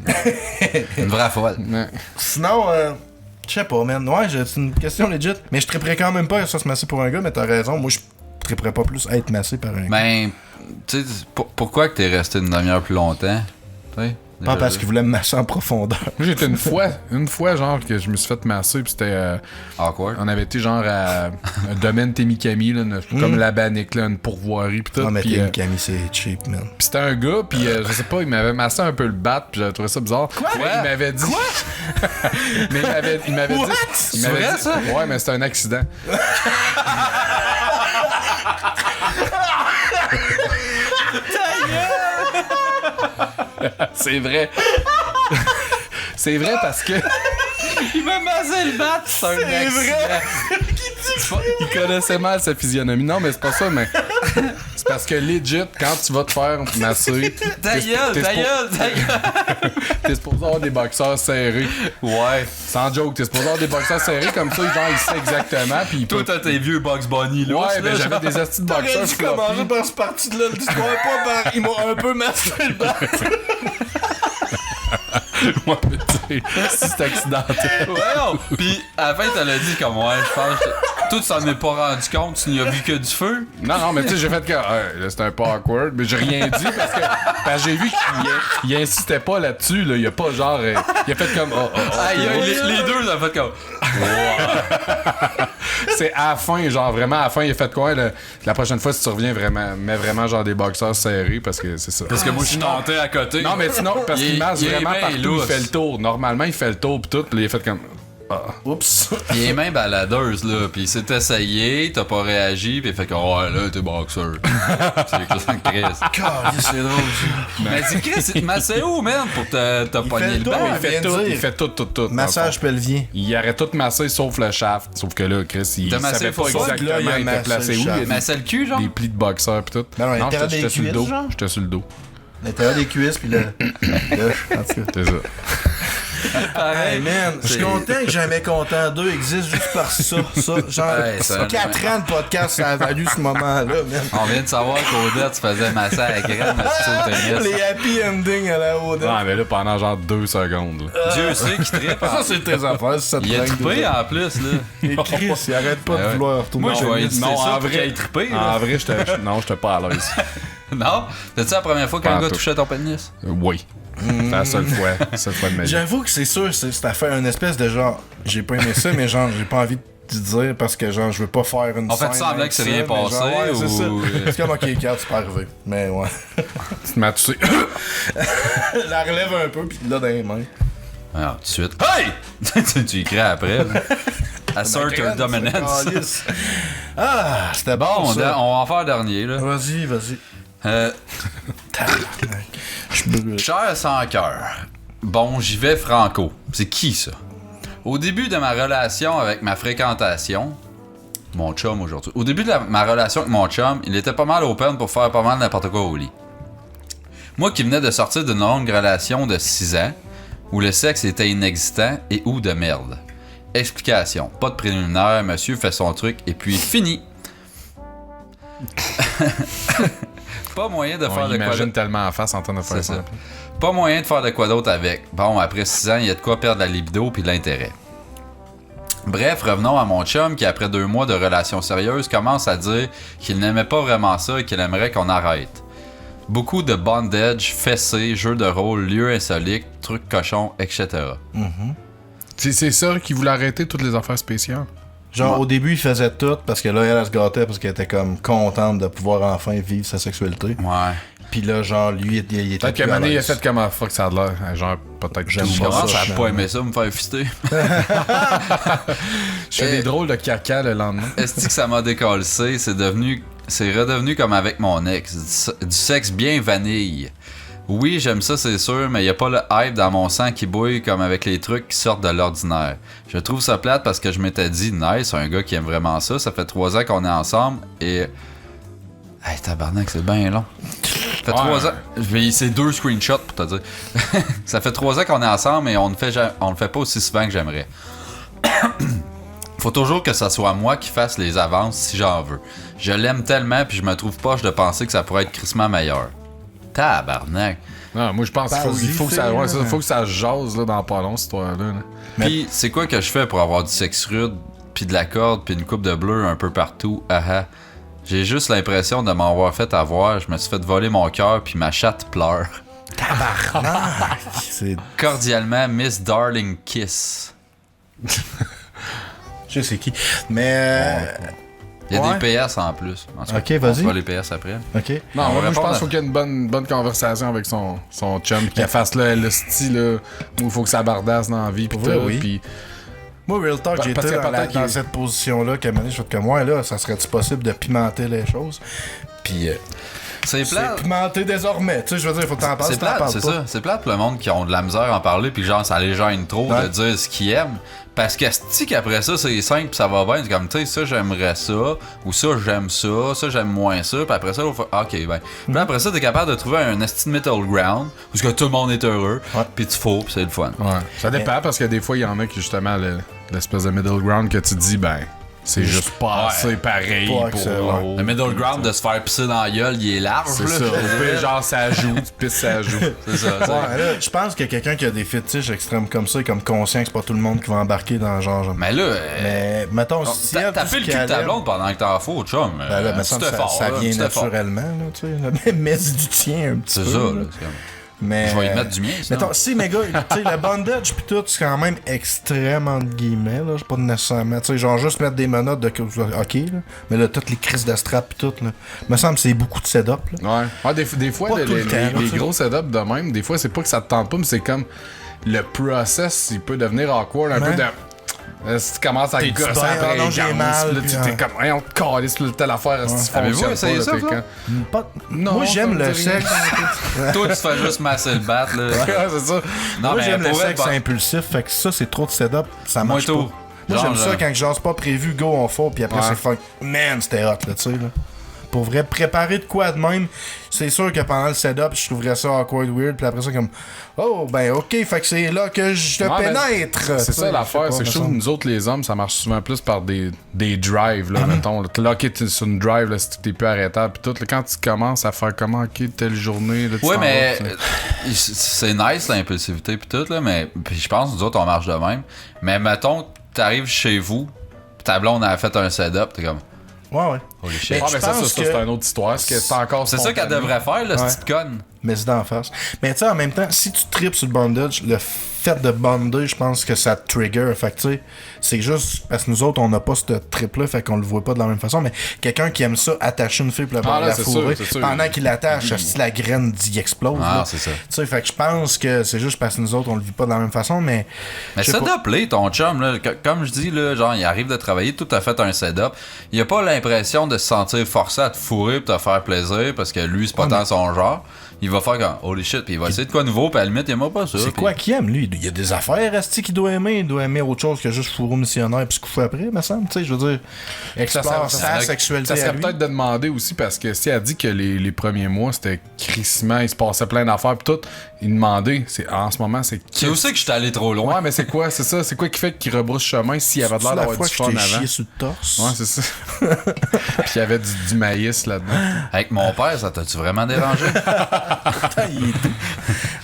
Une vraie folle. Ouais. Sinon, je sais pas, man. Ouais, c'est une question legit. Mais je triperais quand même pas à ça se masser pour un gars, mais t'as raison. Moi, je triperais pas plus à être massé par un gars. Ben, tu sais, pourquoi que t'es resté une demi-heure plus longtemps? T'sais, Pas parce qu'il voulait me masser en profondeur. Moi, j'étais une fois, genre, que je me suis fait masser, pis c'était... Awkward. On avait été, genre, à un domaine Témicami, là, comme la Bannick, là, une pourvoirie, pis tout. Non, mais pis, t'es Camille, c'est cheap, man. pis c'était un gars, pis je sais pas, il m'avait massé un peu le bat, pis j'avais trouvé ça bizarre. Quoi? Il m'avait dit... Quoi? Mais il m'avait dit... Il m'avait vrai, dit... ça? Ouais, mais c'était un accident. C'est vrai. C'est vrai parce que... Il m'a massé le bat, c'est un accident. Il connaissait mal sa physionomie. Non, mais c'est pas ça, mais... C'est parce que legit, quand tu vas te faire masser... Ta gueule! T'es supposé avoir des boxeurs serrés. Ouais. Sans joke, t'es supposé avoir des boxeurs serrés comme ça, genre, il sait exactement, puis il Toi, peut... t'as tes vieux Bugs Bunny, là. Ouais, ben j'avais des astis de boxeurs T'aurais dû commencer par ce parti de là l'histoire, pas par... Ils m'ont un peu massé le bat. Ouais, mais tu sais, si c'est accidentel. Ouais, pis à la fin, t'as dit comme, ouais, je pense que toi, tu t'en es pas rendu compte, tu n'y as vu que du feu. Non, mais tu sais, j'ai fait que là, c'était un peu awkward, mais j'ai rien dit parce que j'ai vu qu'il insistait pas là-dessus, là. Il a pas genre. Il a fait comme. Les deux, ils ont fait comme. C'est à la fin, genre vraiment à la fin, il a fait quoi? La prochaine fois, si tu reviens, mets vraiment genre des boxeurs serrés parce que c'est ça. Parce que moi, je suis tenté à côté. Non, mais sinon, parce qu'il masse vraiment partout, lousse. il fait le tour. Normalement, il fait le tour pis tout, pis il a fait comme. Oups. Pis il est même baladeuse, là. Pis il s'est essayé, t'as pas réagi, pis il fait comme, ouais, là, t'es boxeur. C'est Chris. C'est drôle, ça. Mais c'est Chris, mais c'est où, man, pour te pogner le tour, bain? Il fait tout. Massage pelvien. Il arrête tout masser sauf le shaft. Sauf que là, Chris, il savait pas exactement il était placé où. Il massait le cul, genre? Des plis de boxeur pis tout. Non, j'étais sur le dos. J'étais sur le dos. L'intérieur des cuisses, puis là. En tout cas. C'est ça. Hey man, je suis content que Jamais Content 2 existe juste par ça. Genre, 4 ans de podcast, ça a valu ce moment-là, man. On vient de savoir qu'Odette se faisait masser à la graine au tennis. Les happy endings à la Odette. Ouais, mais là, pendant genre 2 secondes. Là. Dieu sait qu'il trippe. Ça, c'est tes affaires, ça te Il a trippé en plus, là. Et Chris, il arrête pas de vouloir retourner. Moi, je vais éviter non, ça en pour qu'il vrai, ait trippé. En vrai, j'étais pas à l'aise. Non? C'était-tu la première fois qu'un Pas gars tout. touchait ton pénis? Oui. C'est la seule fois de ma vie. J'avoue que c'est sûr, c'est à faire une espèce de genre, j'ai pas aimé ça, mais genre, j'ai pas envie de dire parce que genre, je veux pas faire une En fait, scène semblant avec que c'est ça, rien mais passé, genre, ouais, ou- c'est ça. C'est comme, ok, Kat, c'est pas arrivé. Mais ouais. Tu te m'as touché. La relève un peu, pis là, dans les mains. Alors, tout de suite. Hey! Tu y crées après. là. Assert your dominance. Ah, c'était Bon, bon, on ça. va en faire dernier, là. Vas-y. Je brûle. Cher sans cœur. Bon, j'y vais franco. C'est qui ça? Au début de ma relation avec ma fréquentation, mon chum aujourd'hui. Au début de ma relation avec mon chum, il était pas mal open pour faire pas mal n'importe quoi au lit. Moi qui venais de sortir d'une longue relation de 6 ans, où le sexe était inexistant et où de merde. Explication. Pas de préliminaire, monsieur fait son truc et puis fini. Pas moyen de faire On de quoi imagine tellement en face en train de faire C'est ça. ça. Pas moyen de faire de quoi d'autre avec. Bon, après 6 ans, il y a de quoi perdre la libido puis l'intérêt. Bref, revenons à mon chum qui, après 2 mois de relation sérieuse, commence à dire qu'il n'aimait pas vraiment ça et qu'il aimerait qu'on arrête. Beaucoup de bondage, fessés, jeux de rôle, lieux insolites, trucs cochons, etc. C'est ça qui voulait arrêter toutes les affaires spéciales. Genre, au début, il faisait tout parce que là, elle se gâtait parce qu'elle était comme contente de pouvoir enfin vivre sa sexualité. Ouais. Puis là, genre, lui, il était. Peut-être qu'à un moment donné, il a fait comme un fuck, ça a l'air. Genre, peut-être que J'aime Je pas commence ça, à finalement. pas aimer ça, me faire fister. Je fais des drôles de caca le lendemain. Est-ce que ça m'a décalcé? C'est redevenu comme avec mon ex. Du sexe bien vanille. Oui, j'aime ça, c'est sûr, mais y a pas le hype dans mon sang qui bouille comme avec les trucs qui sortent de l'ordinaire. Je trouve ça plate parce que je m'étais dit, nice, un gars qui aime vraiment ça. Ça fait 3 ans qu'on est ensemble et. Hey, tabarnak, c'est bien long. Ça fait 3 ans. C'est 2 screenshots pour te dire. Ça fait 3 ans qu'on est ensemble et on ne le fait pas aussi souvent que j'aimerais. Faut toujours que ça soit moi qui fasse les avances si j'en veux. Je l'aime tellement puis je me trouve poche de penser que ça pourrait être crissement meilleur. Tabarnak. Non, moi, je pense qu'il faut que ça se jase là, dans pas long, cette histoire-là. Là. Puis c'est quoi que je fais pour avoir du sexe rude, puis de la corde, puis une coupe de bleu un peu partout? Ah. J'ai juste l'impression de m'avoir fait avoir. Je me suis fait voler mon cœur puis ma chatte pleure. C'est. Cordialement, Miss Darling Kiss. Je sais c'est qui. Mais. Il y a Ouais. des PS en plus. En tout cas, Ok, vas-y. On va les PS après. Ok. Non, On va moi, je répondre pense à- qu'il faut qu'il y ait une bonne conversation avec son chum, qu'il fasse le style là, où il faut que ça bardasse dans la vie. Pis Pour vrai, tout, oui. pis Moi, Real Talk, Parce j'étais que dans, peut-être dans qu'il- cette position-là, qu'à un moment donné, je fais comme moi, là, ça serait-tu possible de pimenter les choses? Puis, C'est c'est plate. pimenté désormais. Tu sais, je veux dire, il faut que t'en parles, C'est si t'en plate, parles c'est pas. ça. C'est plate pour le monde qui ont de la misère à en parler, puis genre, ça les gêne trop Ouais. de dire ce qu'ils aiment. Parce que si qu'après ça, c'est simple, puis ça va bien, c'est comme, tu sais, ça, j'aimerais ça, ou ça, j'aime moins ça, puis après ça, on fait, ok, ben. Puis là, après ça, t'es capable de trouver un esti de middle ground, où ce que tout le monde est heureux, Ouais. puis tu fous, puis c'est le fun. ouais. Ça dépend parce que des fois, il y en a qui, justement, l'espèce de middle ground que tu dis, ben, c'est juste pas assez pareil Pas pour... excellent. Le middle ground de se faire pisser dans la gueule, il est large. C'est là. ça. Au pire, genre, ça joue, tu pisses, ça joue. C'est ça. t'sais. Ouais, là, je pense que quelqu'un qui a des fétiches extrêmes comme ça est comme conscient que c'est pas tout le monde qui va embarquer dans genre. Mais là, Mais mettons, si elle, t'as tout fait ce le cul qu'elle de ta aime- blonde pendant que t'en fous, chum. Ben là, me semble que ça vient naturellement, là, tu sais. Mais c'est du tien un petit C'est peu. ça, là. là. c'est comme- Mais, Je vais y mettre du mien, sinon. Mettons, si, mes gars, tu sais, le bondage pis tout, c'est quand même extrême, entre guillemets, là. C'est pas nécessairement, tu sais, genre juste mettre des menottes de. Ok, là. Mais là, toutes les crises de strap pis tout, là. Me semble que c'est beaucoup de setup, là. Ouais. Des fois, Pas tout le temps, les tu sais. gros setups de même, des fois, c'est pas que ça te tente pas, mais c'est comme le process, il peut devenir awkward un Ouais. peu de. Si tu commences à T'es gosser du après bain, les non, j'ai gammes, mal, là, puis, tu t'es comme, hey, on te calisse, puis telle affaire, si tu Avez-vous fonctionne essayé pas, ça, là, t'es ça? comme- Pas... Non, Moi, j'aime ça me le dit rien. sexe. Toi, tu te fais juste masser le bat, là. Ouais, c'est ça. Non, Moi, j'aime le pour vrai, sexe bah, impulsif, fait que ça, c'est trop de setup, ça Moi, marche tout. pas. Moi, Genre, j'aime ça quand genre c'est pas prévu, go, on fait, puis après Ouais. c'est fuck. Man, c'était hot, là, tu sais, là. Pour vrai, préparer de quoi de même, c'est sûr que pendant le setup, je trouverais ça awkward, weird, puis après ça, comme, oh, ben, ok, fait que c'est là que je te Ouais, mais pénètre. C'est Tu sais, ça l'affaire, je sais c'est que pas, je trouve me que nous autres, les hommes, ça marche souvent plus par des drives, là, mettons. Là, ok, t'es sur une drive, là, si t'es plus arrêtable, pis tout, là, quand tu commences à faire comment, ok, telle journée, là, tu Ouais, t'en mais vas, tu sais. c'est nice l'impulsivité pis tout, là, mais pis je pense que nous autres, on marche de même. Mais mettons que t'arrives chez vous, pis ta blonde a fait un setup, t'es comme, Ouais, ouais. holy shit. Mais Ah, je mais ça, pense ça, que- c'est une autre histoire. C'est encore C'est ça qu'elle spontané. devrait faire, là, Ouais. cette petite conne. Mais c'est d'en face. Mais tu sais, en même temps, si tu tripes sur le bondage, le fait de bonder, je pense que ça te trigger. Fait que tu sais, c'est juste parce que nous autres, on n'a pas ce trip-là, fait qu'on le voit pas de la même façon. Mais quelqu'un qui aime ça, attacher une fille pour Ah, là, la c'est fourrer, sûr, c'est sûr. pendant qu'il l'attache, si la graine d'y explose. Ah, là. c'est ça. Tu sais, fait que je pense que c'est juste parce que nous autres, on le vit pas de la même façon, mais. Mais je sais pas. setup-là, ton chum, là, comme je dis, là, genre, il arrive de travailler, tout a fait un setup. Il a pas l'impression de se sentir forcé à te fourrer pour te faire plaisir parce que lui, c'est pas tant son genre. Il va faire comme holy shit, puis il va essayer de quoi nouveau, puis à la limite, il aime pas ça. C'est puis- quoi qu'il aime, lui? Il y a des affaires, Asti, qu'il doit aimer. Il doit aimer autre chose que juste fourreau missionnaire puis se coucher après, me semble. Tu sais, je veux dire, explore sa sexualité Ça serait à lui. peut-être de demander aussi, parce que si elle dit que les premiers mois, c'était crissement, il se passait plein d'affaires, pis tout, il demandait, en ce moment, c'est... C'est aussi que je suis allé trop loin. Ouais, mais c'est quoi, c'est ça? C'est quoi qui fait qu'il rebrousse chemin s'il avait C'est l'air la d'avoir fois du que je fun t'ai avant? chié sur le torse. Ouais, c'est ça. Puis il y avait du maïs là-dedans. Avec mon père, ça t'a-tu vraiment dérangé?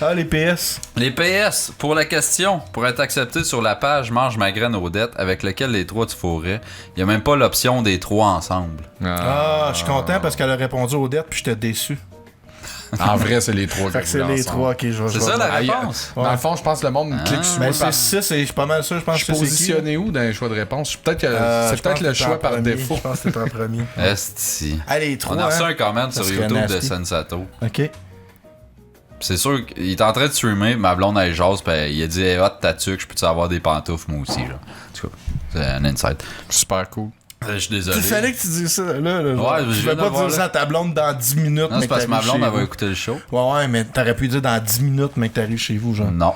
Ah, les PS. Les PS, pour la question, pour être accepté sur la page Mange ma graine aux dettes avec lequel les trois tu fourrais, il y a même pas l'option des trois ensemble. Ah, je suis content parce qu'elle a répondu aux dettes puis j'étais déçu. En vrai, c'est les trois. Fait que c'est les trois qui je vais C'est je vais ça la dire. réponse? Dans le fond, je pense que le monde clique sur moi Ben, c'est par... 6 et je suis pas mal sûr, je pense Je que suis c'est qui. positionné où dans les choix de réponse? Peut-être que c'est Je peut-être pense le que t'es choix en par premier. défaut. Je pense que t'es en premier. Esti. Allez, 3. On a reçu hein? un comment Ça sur serait YouTube de nasty. Sensato. Ok. C'est sûr qu'il est en train de streamer, ma blonde elle jase, pis il a dit hey, hot ta tuque, je peux-tu avoir des pantoufles moi aussi, genre. En tout cas, c'est un insight. Super cool. Je suis désolé. Il fallait que tu dises ça, là. Ouais, je tu viens veux de pas voir, dire ça là. à ta blonde dans 10 minutes, Non, c'est parce que ma blonde, elle va vous. écouter le show. Ouais, mais t'aurais pu dire dans 10 minutes, mais que t'arrives chez vous, genre. Non.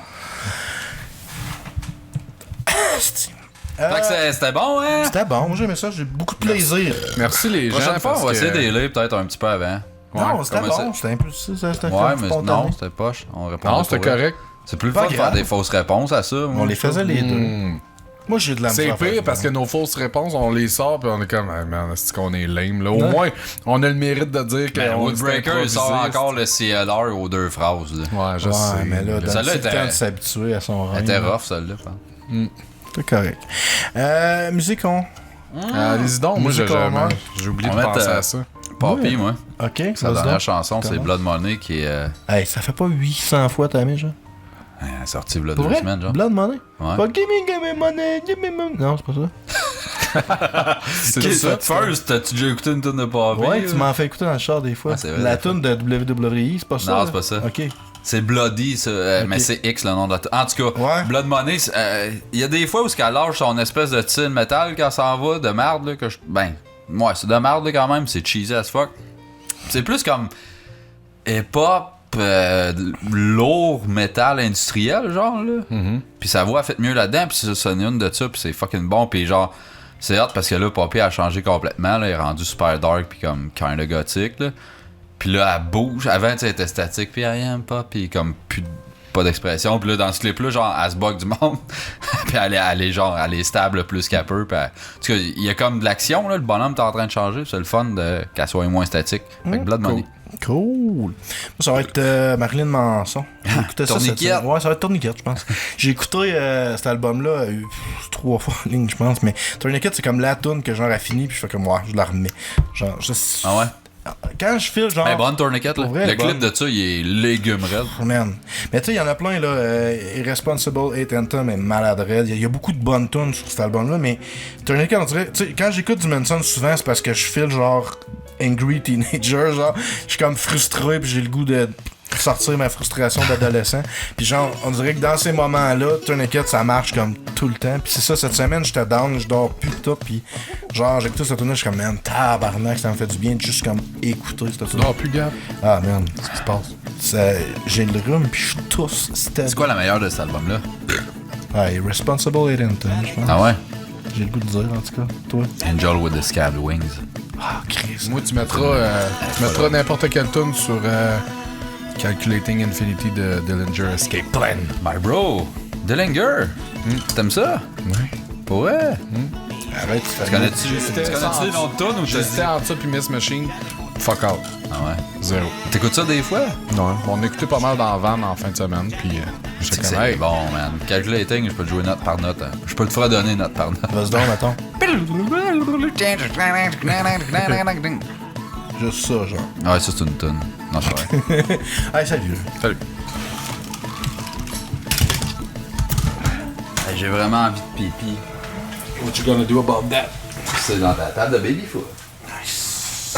Asti. Fait que c'était bon, hein? C'était bon, j'ai aimé ça, j'ai beaucoup de plaisir. Merci les gens. Prochaine fois, on va parce essayer que- de les lire peut-être un petit peu avant. Non, c'était comment bon, c'était impulsif, c'était Ouais, comme mais spontané. non, c'était poche. On répond Non, c'était correct. C'est plus le Pas fun de faire grave. des fausses réponses à ça. On les faisait les deux. Hmm. Moi, j'ai de la C'est misère à pire faire parce ça. que nos fausses réponses, on les sort puis on est comme, ah, man, c'est qu'on est lame là. Au moins, on a le mérite de dire que Ben, on Woodbreaker, il sort encore le CLR aux deux phrases. Là. Ouais, je Ouais, sais. mais là, dans Celle-là le était- temps de s'habituer à son Elle règne. était rough, celle-là. je pense. C'est correct. Musique, on. Allez-y donc, moi Musique en j'ai oublié On de va penser mettre, à ça. Papy, moi. Ok, Sa vas-y dernière donc. chanson, c'est Comment? Blood Money qui est Hey, ça fait pas 800 fois ta mis, genre. sortie il y a Pour 2 vrai? semaines, genre. Blood Money? Ouais. Pas give me money, give me money. Non, c'est pas ça. C'est Qu'est-ce ça. que First, t'as-tu déjà écouté une tune de Papy? Ouais, là? tu m'en fais écouter dans le char des fois. Ouais, c'est vrai, la des fois. tune de WWE, c'est pas ça? Non, là? c'est pas ça. Ok. C'est Bloody, ça, mais c'est X le nom de la tune. En tout cas, Ouais. Blood Money, il y a des fois où qu'elle lâche son espèce de tin métal quand ça s'en va, de merde, là, que je... Ben, ouais, c'est de merde, là, quand même, c'est cheesy as fuck. C'est plus comme hip-hop, lourd métal industriel, genre, là. Puis sa voix a fait mieux là-dedans, puis c'est une de ça, puis c'est fucking bon, puis genre, c'est hot parce que là, Poppy a changé complètement, là, il est rendu super dark, puis comme kinda gothique, là. Puis là, elle bouge. Avant, tu sais, elle était statique, puis I am Poppy, comme plus pas d'expression. Puis là, dans ce clip-là, genre, elle se bug du monde. Puis elle est stable plus qu'elle peut. Puis en tout cas, il y a comme de l'action, là. Le bonhomme est en train de changer. C'est le fun qu'elle soit moins statique. Fait que Blood Money. Cool. Ça va être Marilyn Manson. J'ai écouté ça Tourniquet. Ouais, ça va être Tourniquet, je pense. J'ai écouté cet album-là 3 fois en ligne, je pense. Mais Tourniquet, c'est comme la tune que genre a fini, puis je fais comme, ouais, je la remets. Genre, Ah ouais? Quand je file, genre. Mais bonne Tourniquet, là. Vrai, le clip de ça, il est légume raide. Man. Mais tu sais, il y en a plein, là. Irresponsible, 8 Anthem est malade raide. Il y a beaucoup de bonnes tunes sur cet album-là, mais Tourniquet, on dirait. Tu sais, quand j'écoute du Manson, souvent, c'est parce que je file, genre, angry teenager, genre. Je suis comme frustré, puis j'ai le goût de sortir ma frustration d'adolescent. Puis genre, on dirait que dans ces moments-là, Tourniquet, ça marche comme tout le temps. Puis c'est ça, cette semaine, j'étais down, je dors plus tout. Puis genre, j'écoute cette tune-là, je suis comme, man, tabarnak, ça me fait du bien de juste comme écouter cette tune. Non, plus Gab. Ah, man, qu'est-ce qui se passe? J'ai le rhume, puis je tousse. C'est quoi la meilleure de cet album-là? Ah, Irresponsible 8 Anthem, je pense. Ah ouais? J'ai le goût de dire, en tout cas. Toi? Angel with the Scabbed Wings. Ah, Chris. Moi, tu mettras n'importe quelle tune sur Calculating Infinity de Dillinger Escape Plan. My bro, Dillinger. T'aimes ça? Ouais. Pour vrai? Arrête, Tu connais-tu les noms de tunes ou J'hésitais entre ça puis Miss Machine. Fuck out. Ah ouais? Zéro. T'écoutes ça des fois? Non. On écoutait pas mal dans la van en fin de semaine, puis j'étais comme, C'est hey, bon, man. Calculating, je peux te jouer note par note. Hein. Je peux te fredonner note par note. Vas-y donc, mettons. Juste ça, genre. Ouais, ça c'est une tune. Non, c'est vrai. Hey, salut. salut. J'ai vraiment envie de pipi. What you gonna do about that? C'est dans ta table de baby foot. Nice.